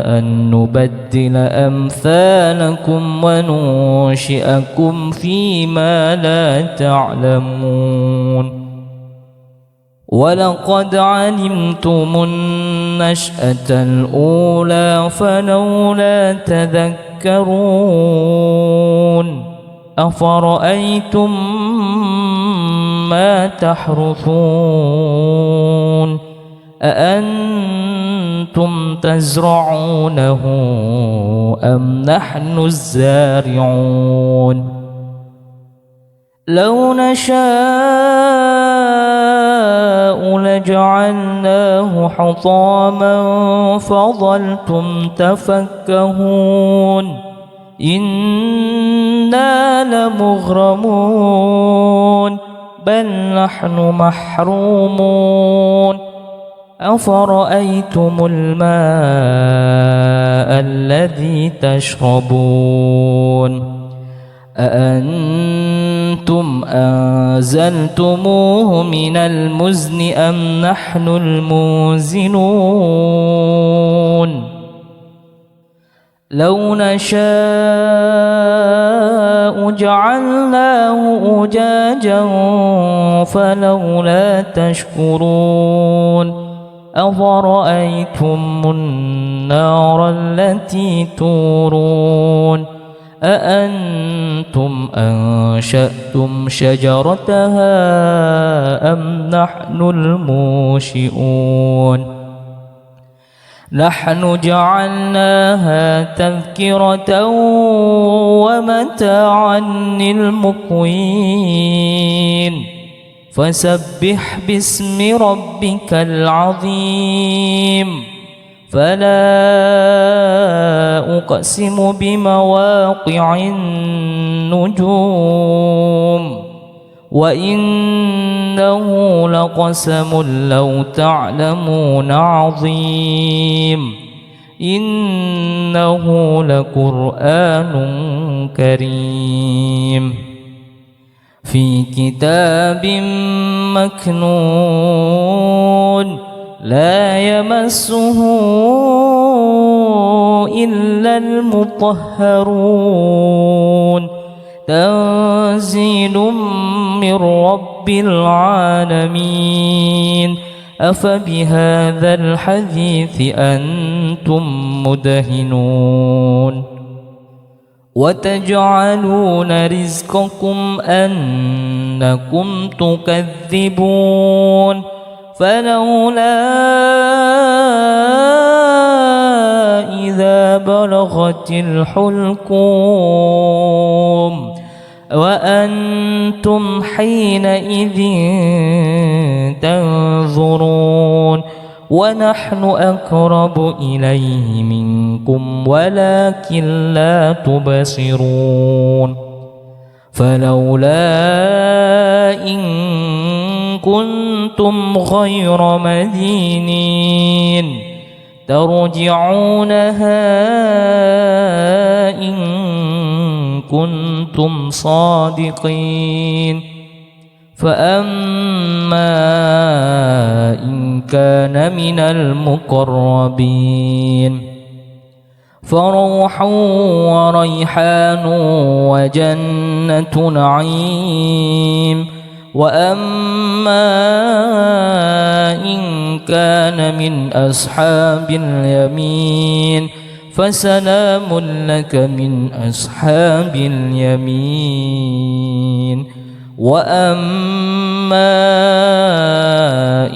أن نبدل أمثالكم وننشئكم فيما لا تعلمون ولقد علمتم النشأة الأولى فلولا تذكرون أفرأيتم ما تحرثون أأنتم تزرعونه أم نحن الزارعون لو نشاء لجعلناه حطاما فظلتم تفكهون إنا لمغرمون بل نحن محرومون أفرأيتم الماء الذي تشربون أأنتم أنزلتموه من المزن أم نحن المنزلون لو نشاء جعلناه أجاجا فلولا تشكرون أفرأيتم النار التي تورون أأنتم أنشأتم شجرتها أم نحن المنشئون نحن جعلناها تذكرة ومتاعا للمقوين فسبح باسم ربك العظيم فلا أقسم بمواقع النجوم وإنه لقسم لو تعلمون عظيم إنه لقرآن كريم في كتاب مكنون لا يمسه إلا المطهرون تنزيل من رب العالمين أفبهذا الحديث أنتم مدهنون وتجعلون رزقكم أنكم تكذبون فلولا إذا بلغت الحلقوم وأنتم حينئذ تنظرون ونحن أقرب إليه منكم ولكن لا تبصرون فلولا إن كنتم غير مدينين ترجعونها إن كنتم صادقين فأما إن كان من المقربين فروح وريحان وجنة نعيم وأما إن كان من أصحاب اليمين فسلام لك من أصحاب اليمين وأما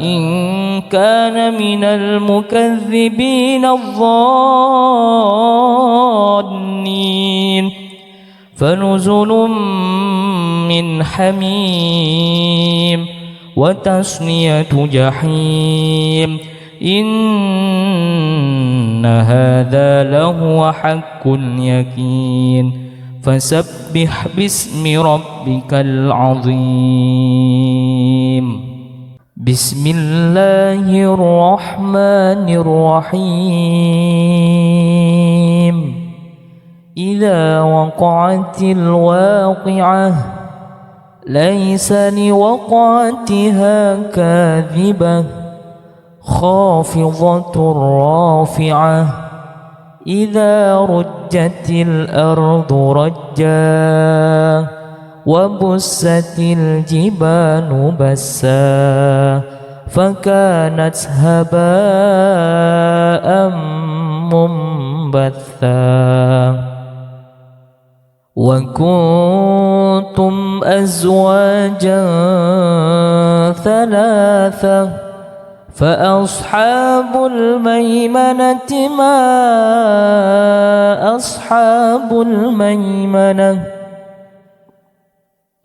إن كان من المكذبين الظالمين فنزل من حميم وتصلية جحيم إن هذا لهو حق اليقين فسبح باسم ربك العظيم بسم الله الرحمن الرحيم إذا وقعت الواقعة ليس لوقعتها كاذبة خافضة رافعة إذا رجت الأرض رجا وبست الجبال بسا فكانت هباء منبثا وكنتم أزواجا ثلاثة فأصحاب الميمنة ما أصحاب الميمنة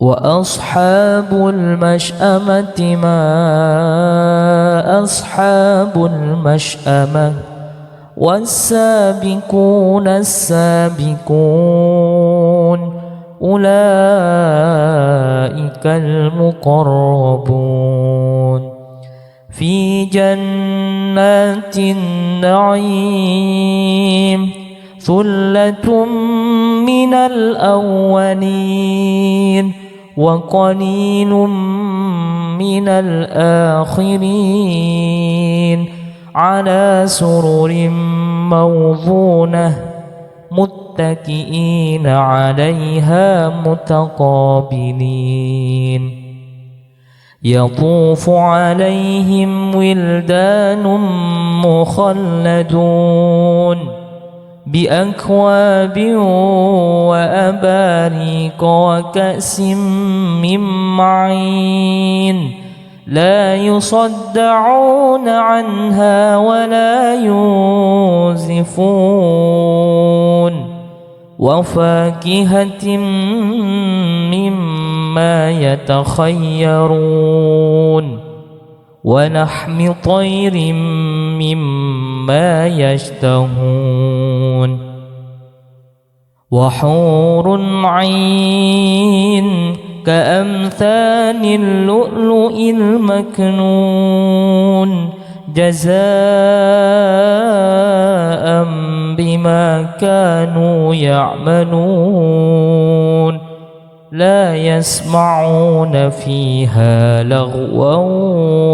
وأصحاب المشأمة ما أصحاب المشأمة والسابقون السابقون أولئك المقربون في جنات النعيم ثلة من الأولين وقليل من الآخرين على سرر موضونة متكئين عليها متقابلين يطوف عليهم ولدان مخلدون بأكواب وأباريق وكأس من معين لا يصدعون عنها ولا ينزفون وفاكهة مما يتخيرون ولحم طير مما يشتهون وحور عين كأمثال اللؤلؤ المكنون جزاء بما كانوا يعملون لا يسمعون فيها لغوا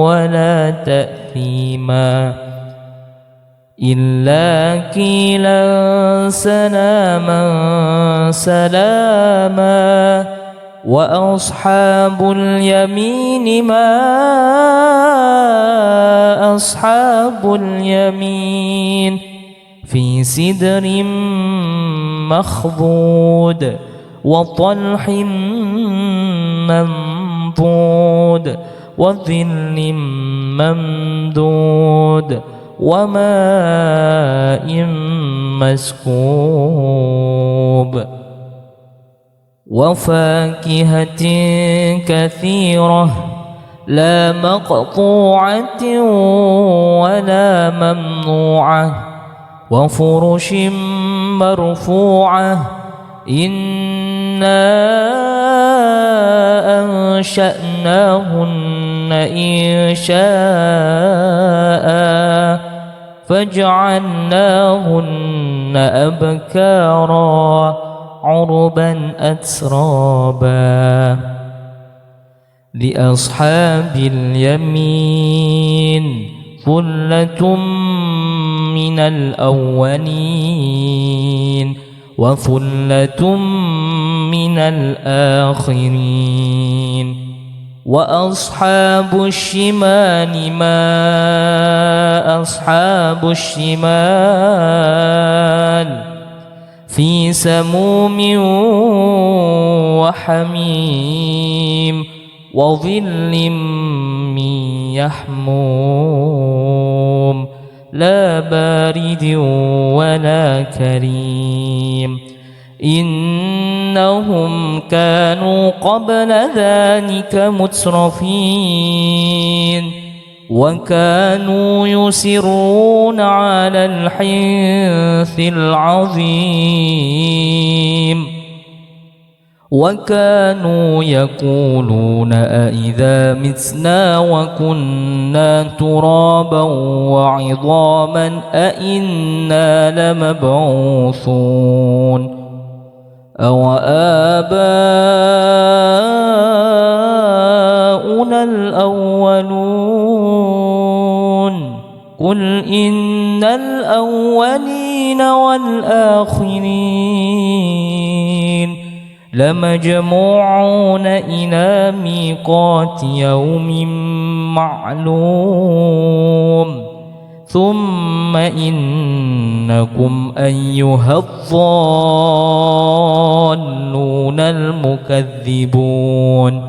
ولا تأثيما إلا قيلا سلاما سلاما وأصحاب اليمين ما أصحاب اليمين في سدر مخضود وطلح منضود وظل ممدود وماء مسكوب وفاكهة كثيرة لا مقطوعة ولا ممنوعة وفرش مرفوعة إنا أنشأناهن إنشاء فجعلناهن أبكارا عربا أترابا لأصحاب اليمين ثلة من الأولين وثلة من الآخرين وأصحاب الشمال ما أصحاب الشمال في سموم وحميم وظل من يحموم لا بارد ولا كريم إنهم كانوا قبل ذلك مترفين وكانوا يصرون على الحنث العظيم وكانوا يقولون أئذا متنا وكنا ترابا وعظاما أئنا لمبعوثون أو آباؤنا الأولون قل إن الأولين والآخرين لمجموعون إلى ميقات يوم معلوم ثم إنكم أيها الضالون المكذبون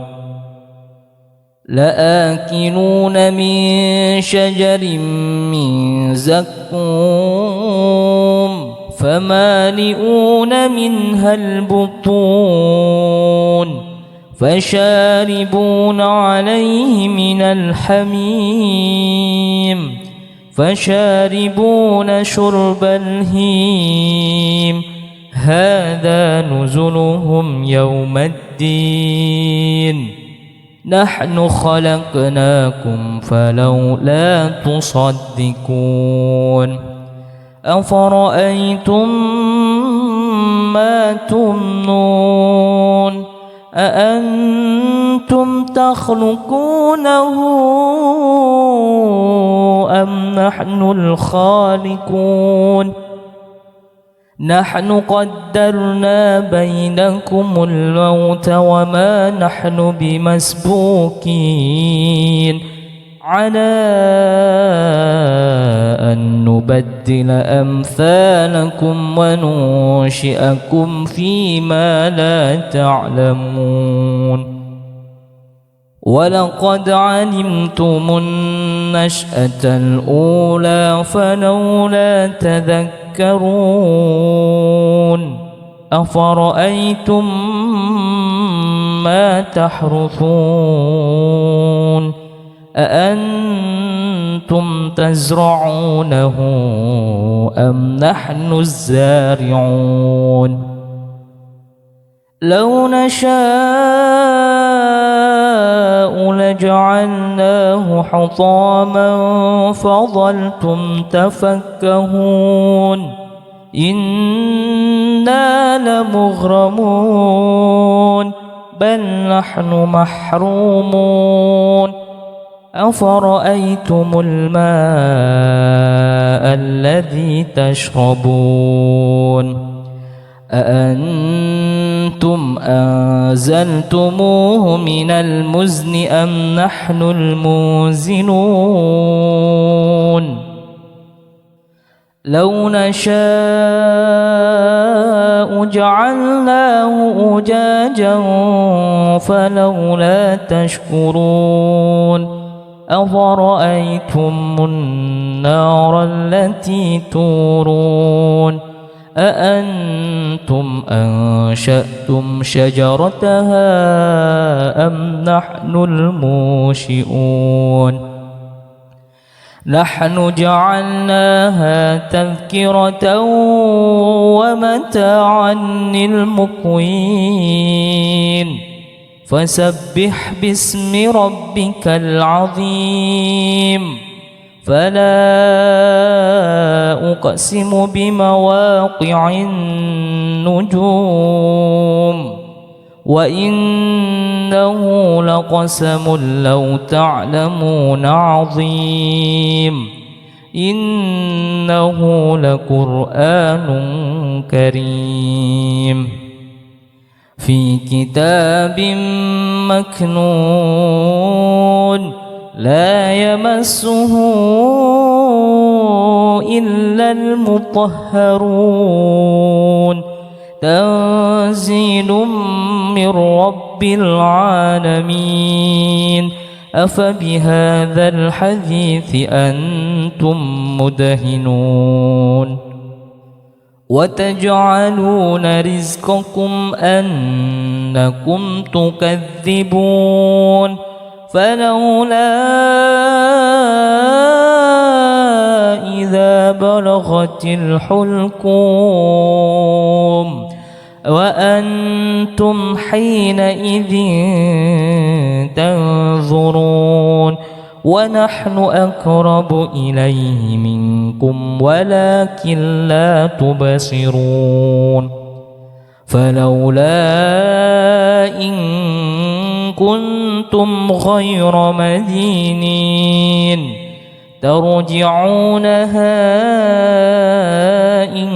لآكلون من شجر من زقوم فمالئون منها البطون فشاربون عليه من الحميم فشاربون شرب الهيم هذا نزلهم يوم الدين نحن خلقناكم فلولا تصدقون أفرأيتم ما تمنون أأنتم تخلقونه أم نحن الخالقون نحن قدرنا بينكم الموت وما نحن بمسبوقين على أن نبدل أمثالكم وننشئكم فيما لا تعلمون ولقد علمتم النشأة الأولى فلولا تذكرون أفرأيتم ما تحرثون أأنتم تزرعونه أم نحن الزارعون لو نشاء لجعلناه حطاما فظلتم تفكهون إنا لمغرمون بل نحن محرومون أفرأيتم الماء الذي تشربون أأنتم أنزلتموه من المزن أم نحن المنزلون لو نشاء جعلناه أجاجا فلولا تشكرون أفرأيتم النار التي تورون أأنتم أنشأتم شجرتها أم نحن المنشئون نحن جعلناها تذكرة ومتاعا للمقوين فسبح باسم ربك العظيم فلا أقسم بمواقع النجوم وإنه لقسم لو تعلمون عظيم إنه لقرآن كريم في كتاب مكنون لا يمسه إلا المطهرون تنزيل من رب العالمين أفبهذا الحديث أنتم مدهنون وتجعلون رزقكم أنكم تكذبون فلولا إذا بلغت الحلقوم وأنتم حينئذ تنظرون ونحن أقرب إليه منكم ولكن لا تبصرون فلولا إن كنتم غير مدينين ترجعونها إن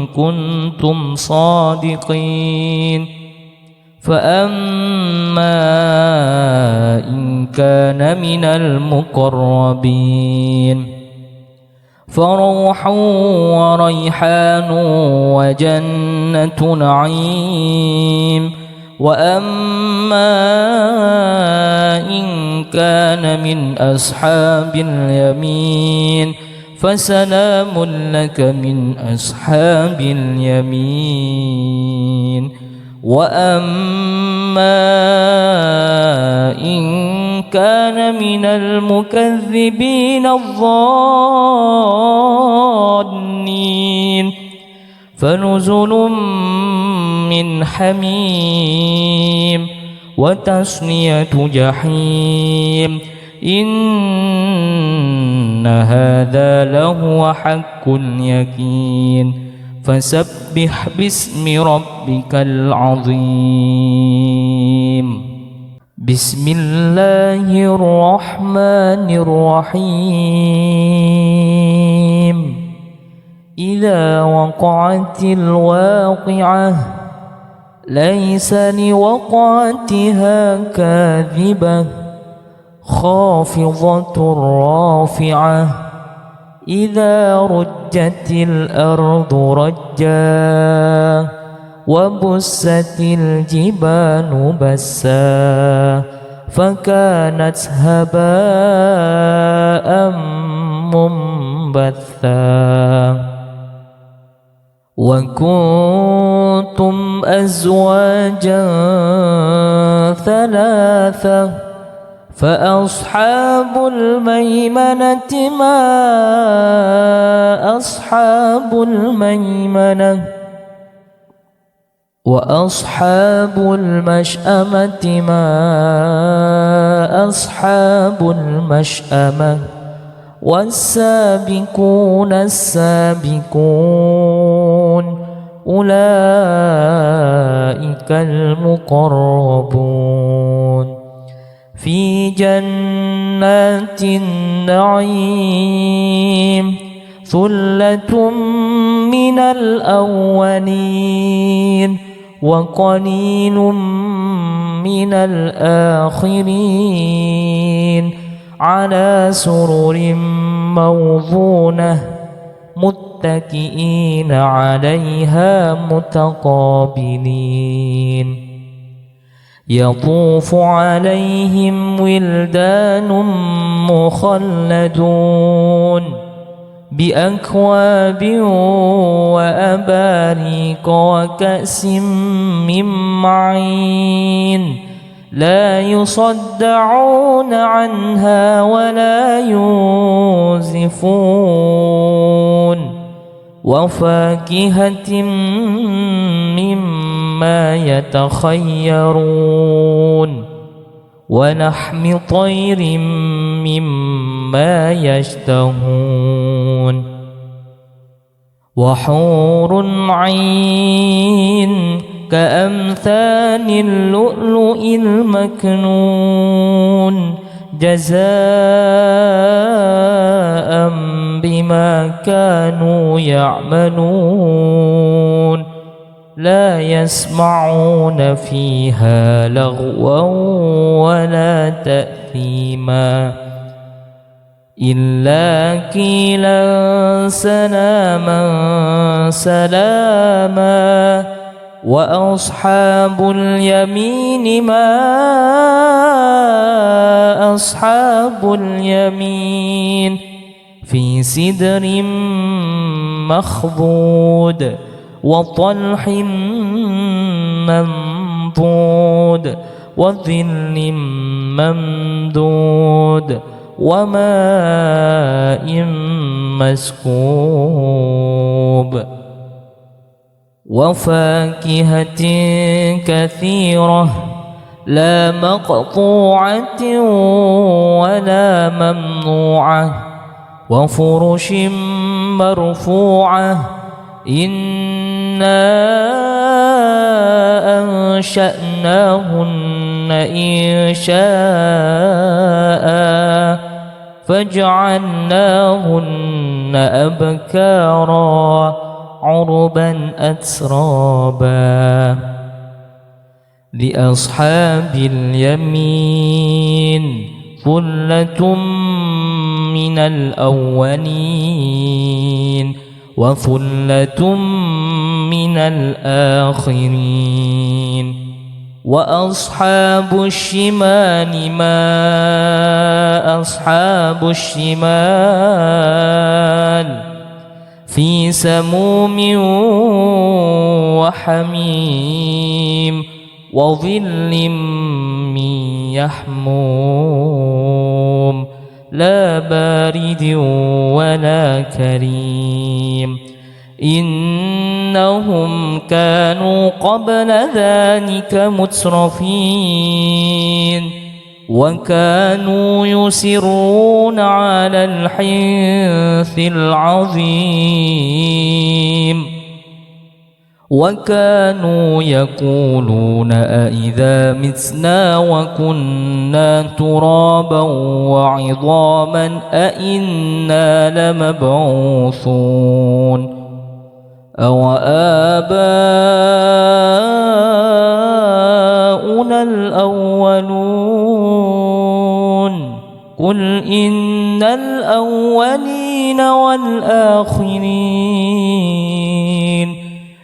كنتم صادقين فأما إن كان من المقربين فروح وريحان وجنة نعيم وأما إن كان من أصحاب اليمين فسلام لك من أصحاب اليمين وأما إن كان من المكذبين الظالمين فنزل من حميم وتصلية جحيم إن هذا لهو حق اليقين فسبح باسم ربك العظيم بسم الله الرحمن الرحيم إذا وقعت الواقعة ليس لوقعتها كاذبة خافضة رافعة إذا رجت الأرض رجا وبست الجبال بسا فكانت هباء منبثا وكنتم أزواجا ثلاثة فأصحاب الميمنة ما أصحاب الميمنة وأصحاب المشأمة ما أصحاب المشأمة والسابقون السابقون أولئك المقربون في جنات النعيم ثلة من الأولين وقليل من الآخرين على سرر موضونة متكئين عليها متقابلين يطوف عليهم ولدان مخلدون بأكواب وأباريق وكأس من معين لا يصدعون عنها ولا ينزفون وفاكهة مما يتخيرون ولحم طير مما يشتهون وحور عين كأمثال اللؤلؤ المكنون جزاء بما كانوا يعملون لا يسمعون فيها لغوا ولا تأثيما إلا قيلا سلاما سلاما وأصحاب اليمين ما أصحاب اليمين في سدر مخضود وطلح منضود وظل ممدود وماء مسكوب وفاكهة كثيرة لا مقطوعة ولا ممنوعة وفرش مرفوعة إنا أنشأناهن إنشاء فجعلناهن أبكارا عربا أترابا لأصحاب اليمين ثلة من الأولين وثلة من الآخرين وأصحاب الشمال ما أصحاب الشمال في سموم وحميم وظل من يحموم لا بارد ولا كريم إنهم كانوا قبل ذلك مترفين وكانوا يصرون على الحنث العظيم وكانوا يقولون أئذا متنا وكنا ترابا وعظاما أئنا لمبعوثون أو آباؤنا الأولون قل إن الأولين والآخرين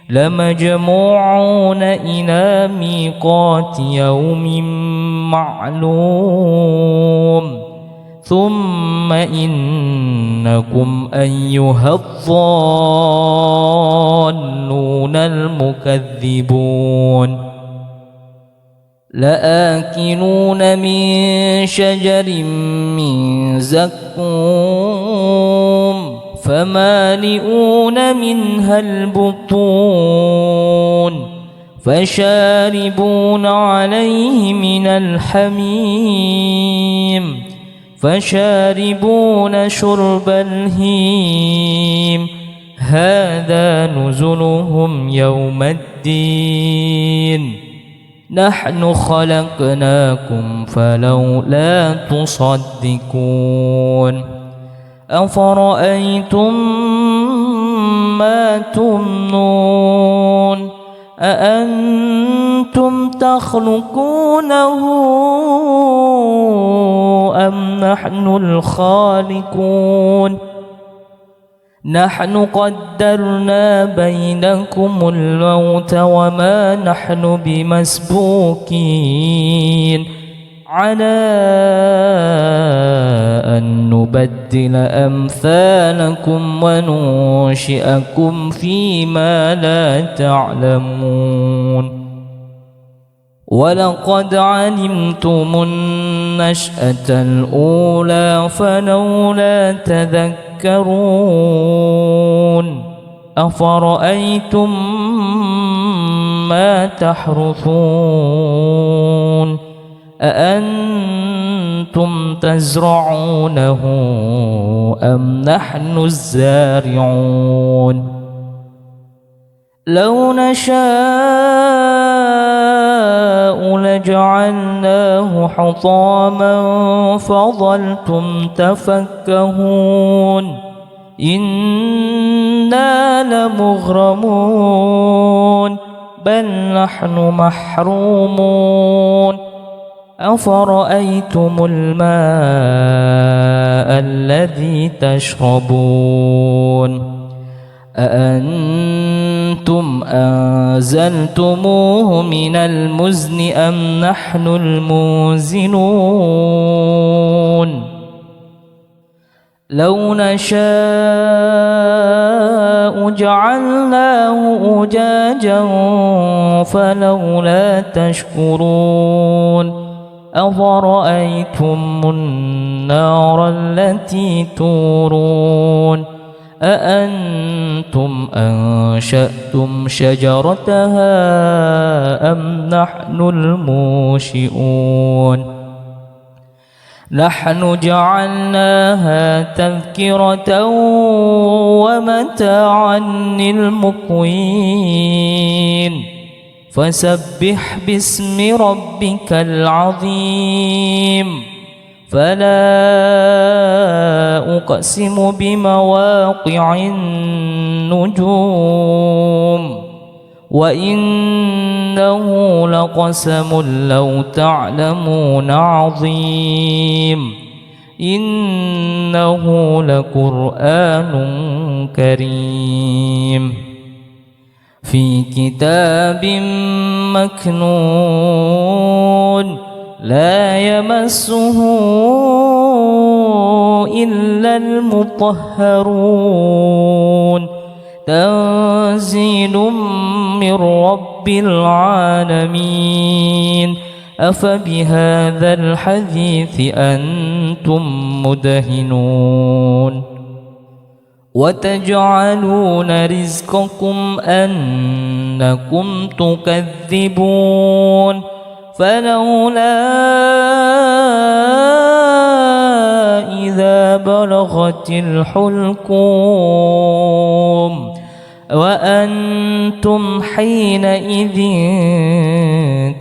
لمجموعون إلى ميقات يوم معلوم ثم إنكم أيها الضالون المكذبون لآكلون من شجر من زقوم فمالئون منها البطون فشاربون عليه من الحميم فشاربون شرب الهيم هذا نزلهم يوم الدين نحن خلقناكم فلولا تصدقون أفرأيتم ما تمنون أأنتم تخلقونه أم نحن الخالقون نحن قدرنا بينكم الموت وما نحن بمسبوقين على أن نبدل أمثالكم وننشئكم فيما لا تعلمون ولقد علمتم النشأة الأولى فلولا تذكرون أفرأيتم ما تحرثون أأنتم تزرعونه أم نحن الزارعون لو نشاء لجعلناه حطاما فظلتم تفكهون إنا لمغرمون بل نحن محرومون أفرأيتم الماء الذي تشربون أأنتم أنزلتموه من المزن أم نحن المنزلون لو نشاء جعلناه أجاجا فلولا تشكرون أفرأيتم النار التي تورون أأنتم أنشأتم شجرتها أم نحن المنشئون نحن جعلناها تذكرة ومتاعا للمقوين فسبح باسم ربك العظيم فلا أقسم بمواقع النجوم وإنه لقسم لو تعلمون عظيم إنه لقرآن كريم في كتاب مكنون لا يمسه إلا المطهرون تنزيل من رب العالمين أفبهذا الحديث أنتم مدهنون وتجعلون رزقكم أنكم تكذبون فلولا إذا بلغت الحلقوم وأنتم حينئذ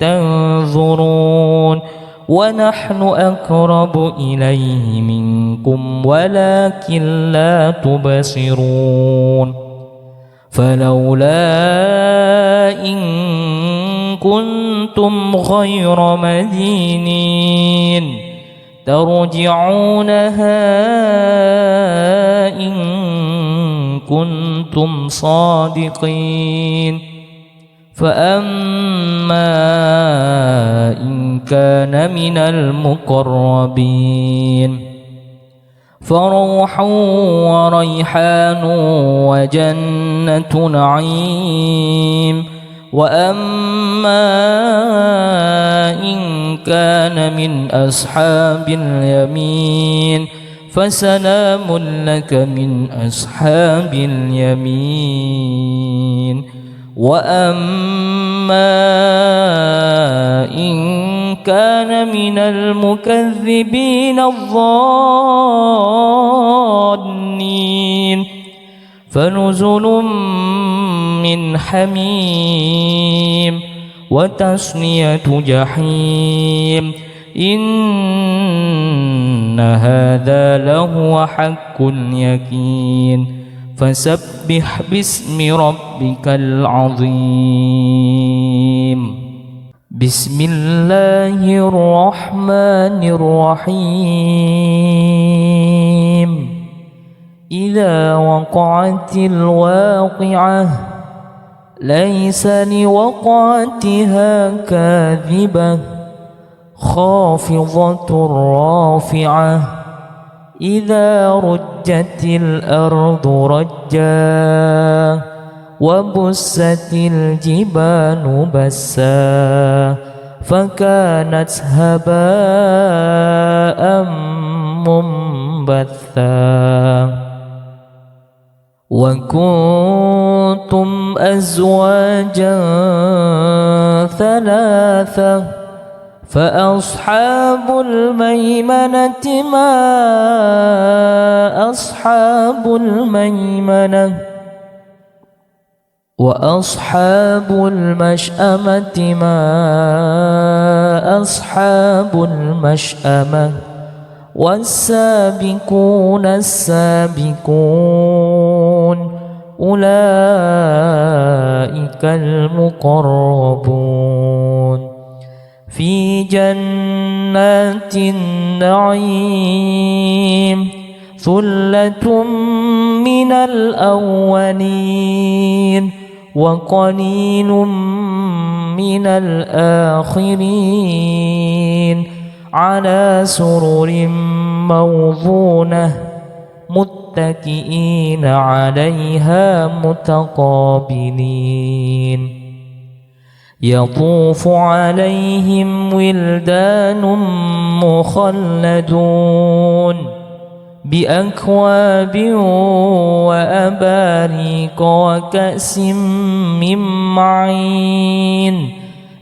تنظرون ونحن أقرب إليه منكم ولكن لا تبصرون فلولا إن كنتم غير مدينين ترجعونها إن كنتم صادقين فأما إن كان من المقربين فروح وريحان وجنة نعيم وأما إن كان من أصحاب اليمين فسلام لك من أصحاب اليمين وأما إن كان من المكذبين الظالمين فنزل من حميم وتصلية جحيم إن هذا لهو حق اليقين فسبح باسم ربك العظيم بسم الله الرحمن الرحيم إذا وقعت الواقعة ليس لوقعتها كاذبة خافضة رافعة إذا رجت الأرض رجا وبست الجبال بسا فكانت هباء منبثا وكنتم أزواجا ثلاثة فأصحاب الميمنة ما أصحاب الميمنة وأصحاب المشأمة ما أصحاب المشأمة والسابقون السابقون أولئك المقربون في جنات النعيم ثلة من الأولين وقليل من الآخرين على سرر موضونة متكئين عليها متقابلين يطوف عليهم ولدان مخلدون بأكواب وأباريق وكأس من معين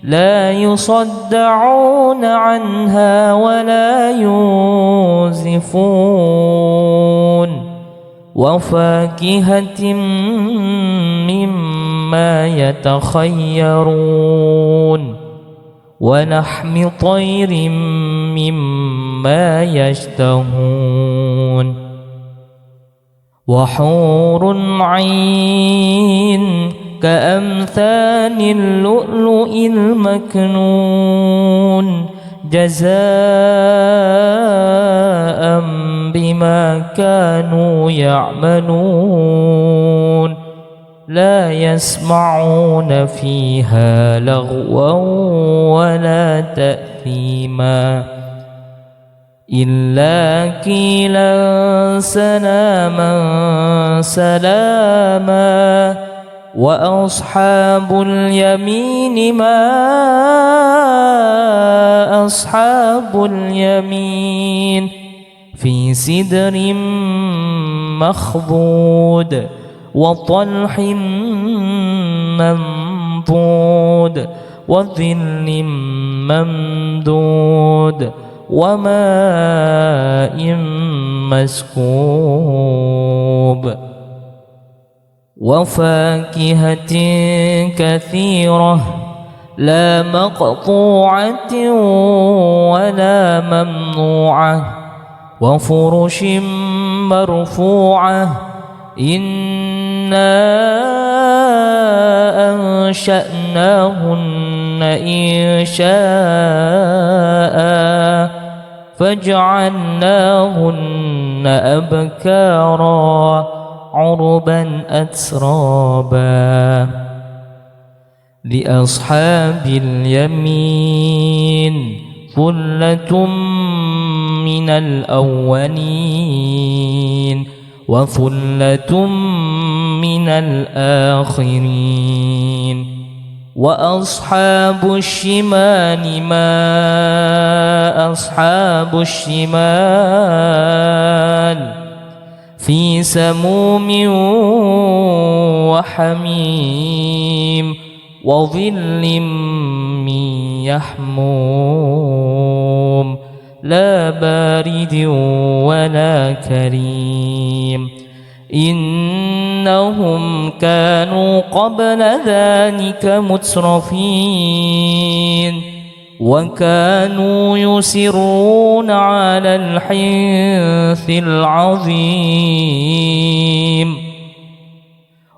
لا يصدعون عنها ولا ينزفون وفاكهة مما يتخيرون ولحم طير مما يشتهون وحور عين كأمثال اللؤلؤ المكنون جزاء بما كانوا يعملون لا يسمعون فيها لغوا ولا تأثيما إلا قيلا سلاما سلاما وأصحاب اليمين ما أصحاب اليمين في سدر مخضود وطلح منضود وظل ممدود وماء مسكوب وفاكهة كثيرة لا مقطوعة ولا ممنوعة وفرش مرفوعة إنا أنشأناهن إنشاء فجعلناهن أبكارا عربا أترابا لأصحاب اليمين ثلة من الأولين وثلة من الآخرين وأصحاب الشمال ما أصحاب الشمال في سموم وحميم وظل من يحموم لا بارد ولا كريم إنهم كانوا قبل ذلك مترفين وكانوا يصرون على الحنث العظيم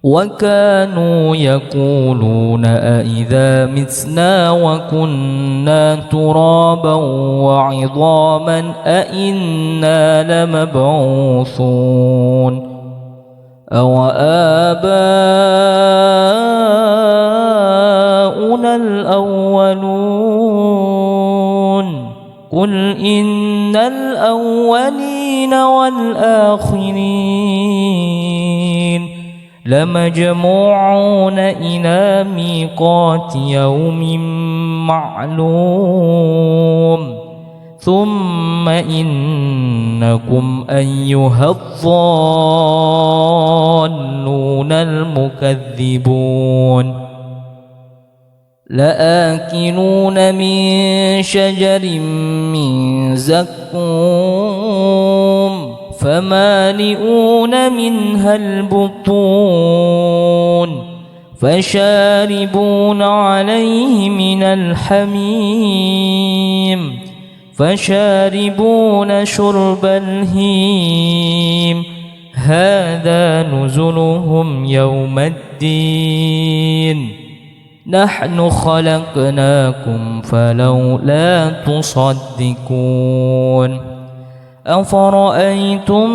وكانوا يقولون أإذا متنا وكنا ترابا وعظاما أإنا لمبعوثون أو آباؤنا الأولون قل إن الأولين والآخرين لمجموعون إلى ميقات يوم معلوم ثم إنكم أيها الضالون المكذبون لآكلون من شجر من زقوم فمالئون منها البطون فشاربون عليه من الحميم فشاربون شرب الهيم هذا نزلهم يوم الدين نحن خلقناكم فلولا تصدقون أفرأيتم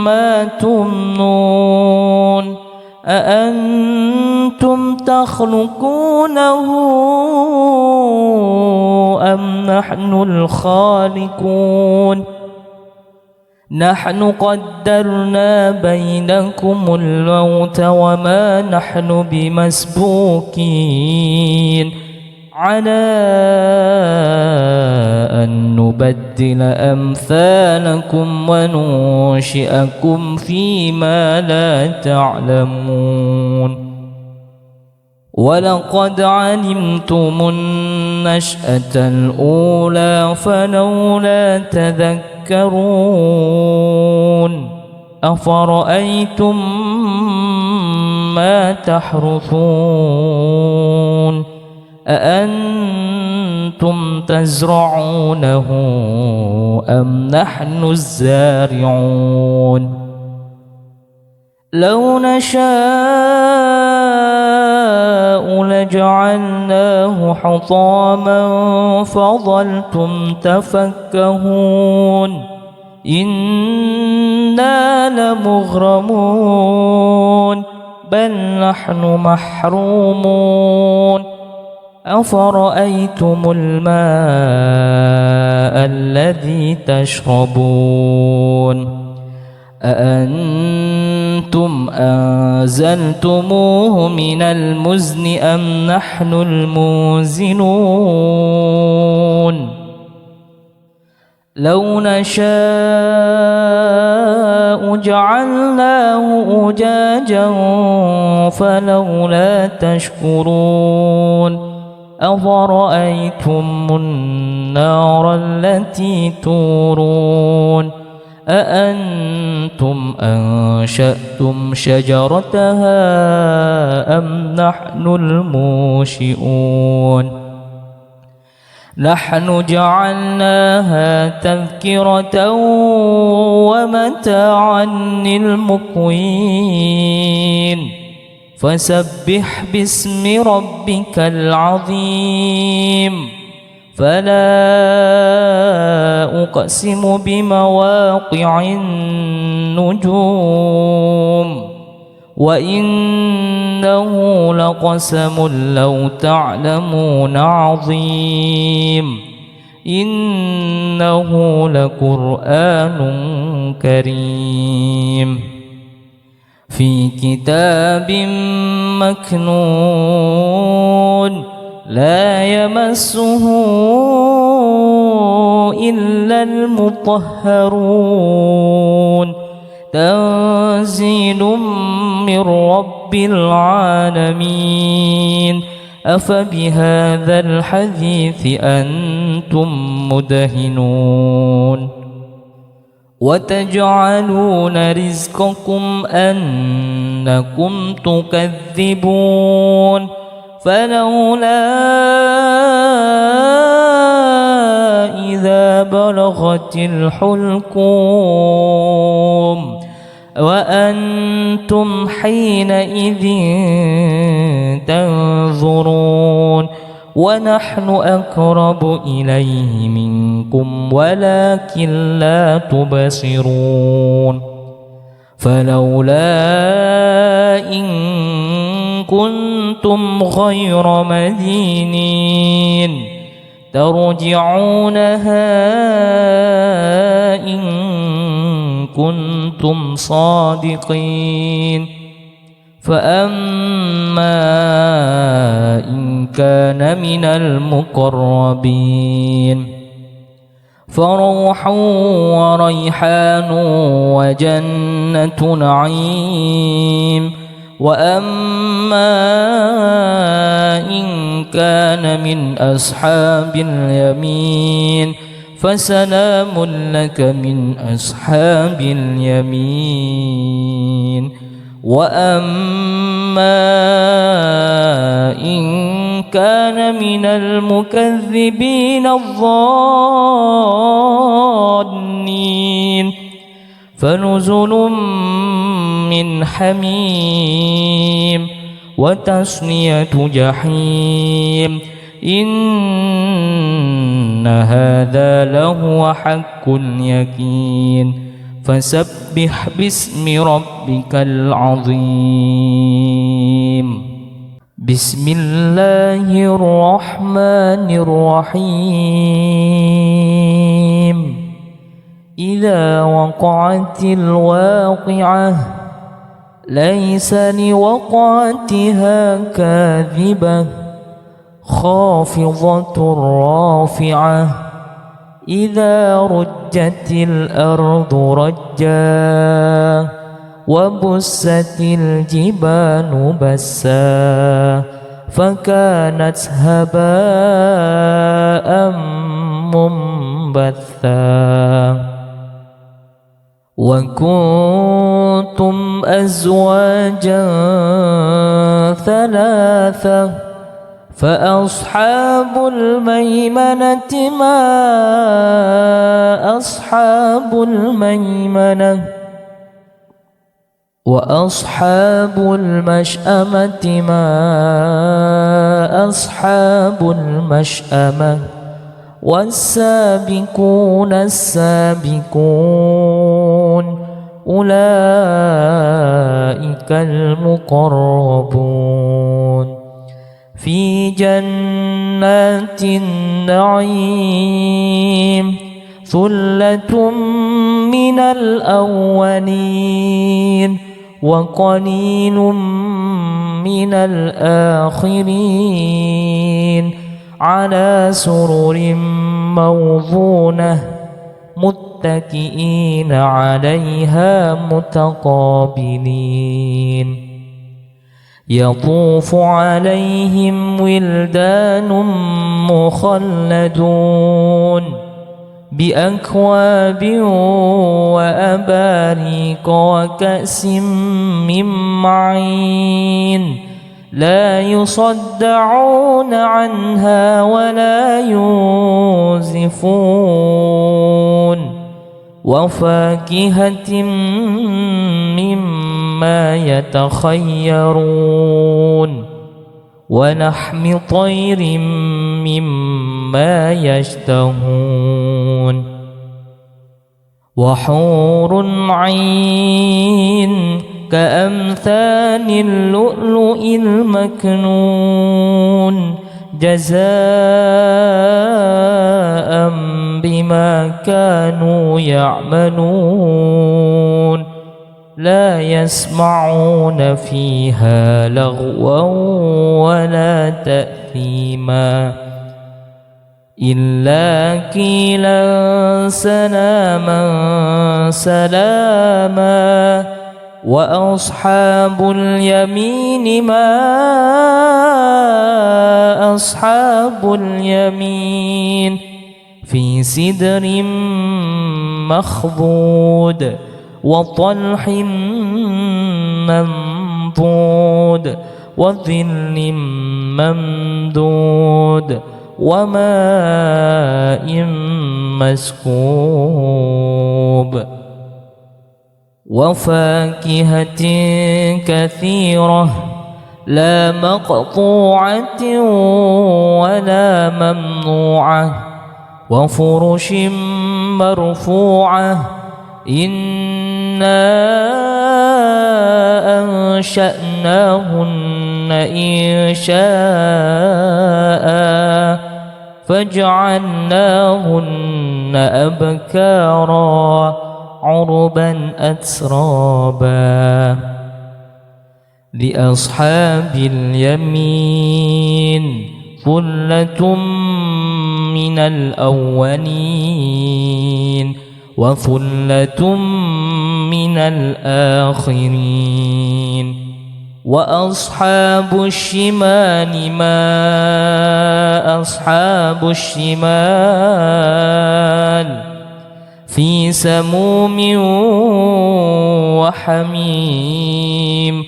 ما تمنون أأنتم تخلقونه أم نحن الخالقون نحن قدرنا بينكم الموت وما نحن بمسبوقين على أن نبدل أمثالكم وننشئكم فيما لا تعلمون ولقد علمتم النشأة الأولى فلولا تذكرون أفرأيتم ما تحرثون أأنتم تزرعونه أم نحن الزارعون لو نشاء لجعلناه حطاما فظلتم تفكهون إنا لمغرمون بل نحن محرومون أفرأيتم الماء الذي تشربون أأنتم أنزلتموه من المزن أم نحن المنزلون لو نشاء جعلناه أجاجا فلولا تشكرون أفرأيتم النار التي تورون أأنتم أنشأتم شجرتها أم نحن المنشئون نحن جعلناها تذكرة ومتاعا للمقوين فسبح باسم ربك العظيم فلا أقسم بمواقع النجوم وإنه لقسم لو تعلمون عظيم إنه لقرآن كريم في كتاب مكنون لا يمسه إلا المطهرون تنزيل من رب العالمين أفبهذا الحديث أنتم مدهنون وتجعلون رزقكم أنكم تكذبون فلولا إذا بلغت الحلقوم وأنتم حينئذ تنظرون ونحن أقرب إليه منكم ولكن لا تبصرون فلولا إن كنتم غير مدينين ترجعونها إن كنتم صادقين فأما إن كان من المقربين فروح وريحان وجنة نعيم وأما إن كان من أصحاب اليمين فسلام لك من أصحاب اليمين وأما إن كان من المكذبين الضالين فنزل من حميم وتصلية جحيم إن هذا لهو حق اليقين فسبح باسم ربك العظيم بسم الله الرحمن الرحيم إذا وقعت الواقعة ليس لوقعتها كاذبة خافضة رافعة إذا رجت الأرض رجا وبست الجبال بسا فكانت هباء منبثا وكنتم أزواجا ثلاثة فأصحاب الميمنة ما أصحاب الميمنة وأصحاب المشأمة ما أصحاب المشأمة والسابقون السابقون أولئك أولئك المقربون في جنات النعيم ثلة من الأولين وقليل من الآخرين على سرر موضونة متكئين عليها متقابلين يطوف عليهم ولدان مخلدون بأكواب وأباريق وكأس من معين لا يصدعون عنها ولا ينزفون وفاكهة مما يتخيرون ولحم طير مما يشتهون وحور عين كأمثال اللؤلؤ المكنون جزاء بما كانوا يعملون لا يسمعون فيها لغوا ولا تأثيما إلا قيلا سلاما سلاما وأصحاب اليمين ما أصحاب اليمين في سدر مخضود وطلح منضود وظل ممدود وماء مسكوب وفاكهة كثيرة لا مقطوعة ولا ممنوعة وفرش مرفوعة إنا أنشأناهن إنشاء فجعلناهن أبكارا عربا أترابا لأصحاب اليمين ثلة من الأولين وثلة من الآخرين وأصحاب الشمال ما أصحاب الشمال في سموم وحميم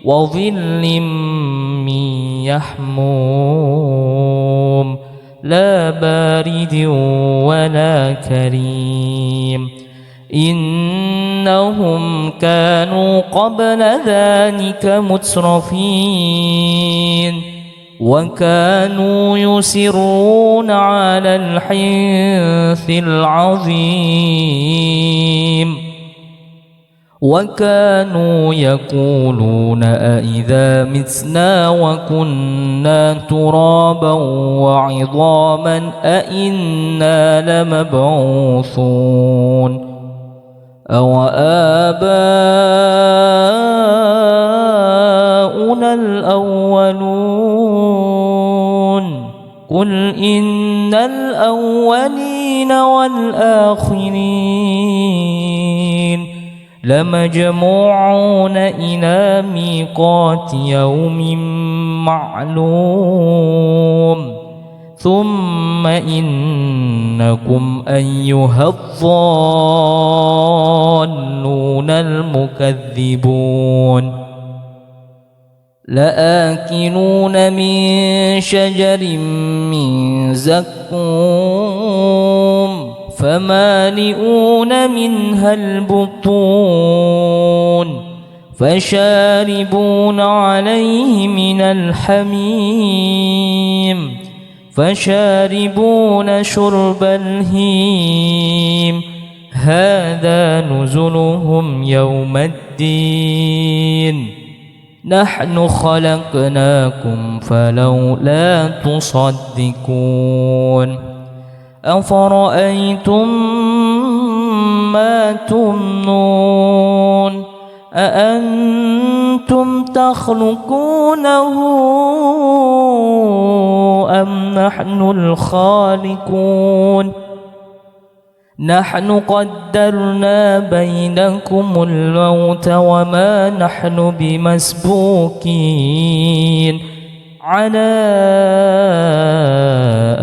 وظل من يحموم لا بارد ولا كريم إنهم كانوا قبل ذلك مترفين وكانوا يصرون على الحنث العظيم وكانوا يقولون أئذا متنا وكنا ترابا وعظاما أئنا لمبعوثون أو آباؤنا الأولون قل إن الأولين والآخرين لمجموعون إلى ميقات يوم معلوم ثم إنكم أيها الضالون المكذبون لآكلون من شجر من زقوم فمالئون منها البطون فشاربون عليه من الحميم فشاربون شرب الهيم هذا نزلهم يوم الدين نحن خلقناكم فلولا تصدقون أفرأيتم ما تمنون أأنتم تخلقونه أم نحن الخالقون نحن قدرنا بينكم الموت وما نحن بمسبوقين على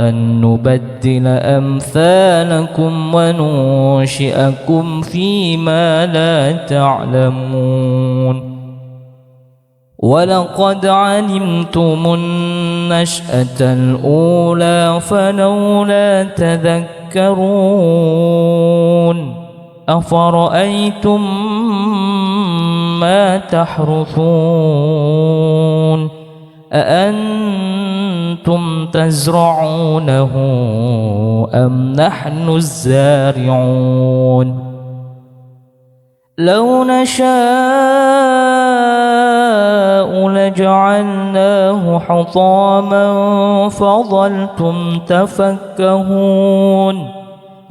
أن نبدل أمثالكم وننشئكم فيما لا تعلمون ولقد علمتم النشأة الأولى فلولا تذكرون أفرأيتم ما تحرثون أأنتم تزرعونه أم نحن الزارعون لو نشاء لجعلناه حطاما فظلتم تفكهون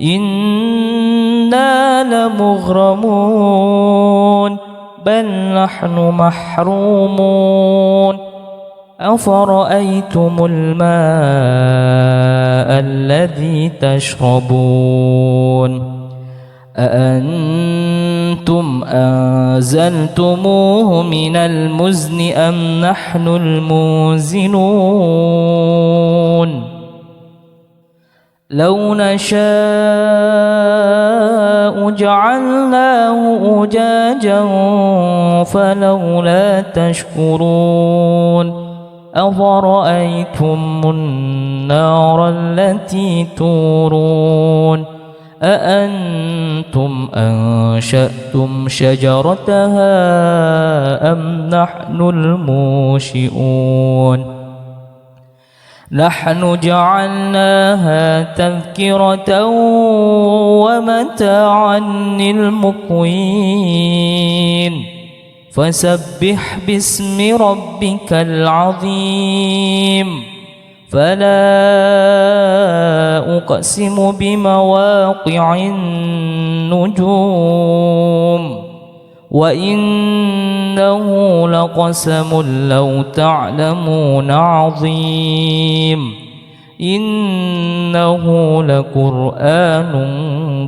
إنا لمغرمون بل نحن محرومون أفرأيتم الماء الذي تشربون أأنتم أنزلتموه من المزن أم نحن المنزلون لو نشاء جعلناه أجاجا فلولا تشكرون أفرأيتم النار التي تورون أأنتم أنشأتم شجرتها أم نحن المنشئون نحن جعلناها تذكرة ومتاعا للمقوين فسبح باسم ربك العظيم فلا أقسم بمواقع النجوم وإنه لقسم لو تعلمون عظيم إنه لقرآن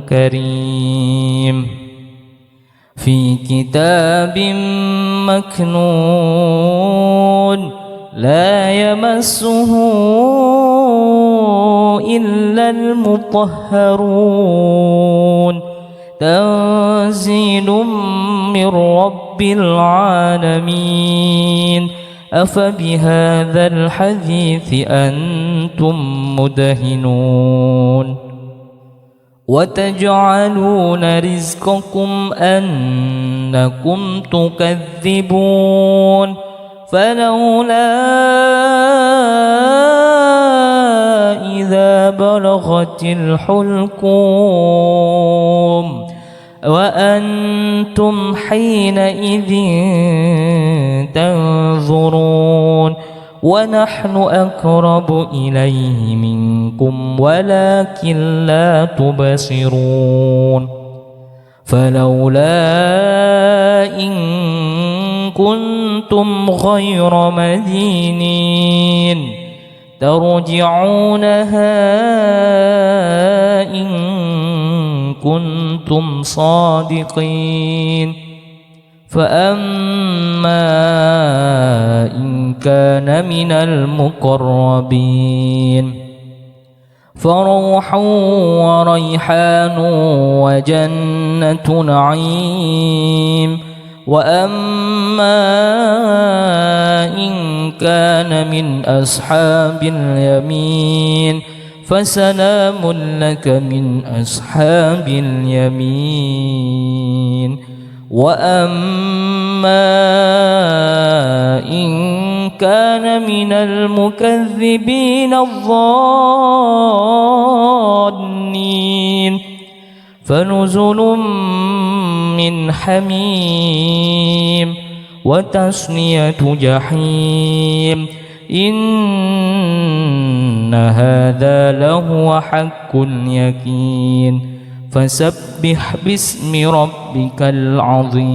كريم في كتاب مكنون لا يمسه إلا المطهرون تنزيل من رب العالمين أفبهذا الحديث أنتم مدهنون وتجعلون رزقكم أنكم تكذبون فلولا إذا بلغت الحلقوم وأنتم حينئذ تنظرون ونحن أقرب إليه منكم ولكن لا تبصرون فلولا إن كنتم غير مدينين ترجعونها إن كنتم صادقين فأما إن كان من المقربين فروح وريحان وجنة نعيم وأما إن كان من أصحاب اليمين فسلام لك من أصحاب اليمين وأما إن كان من المكذبين الظالمين فنزل من حميم وتصلية جحيم إن هذا لهو حق اليقين فسبح باسم ربك العظيم.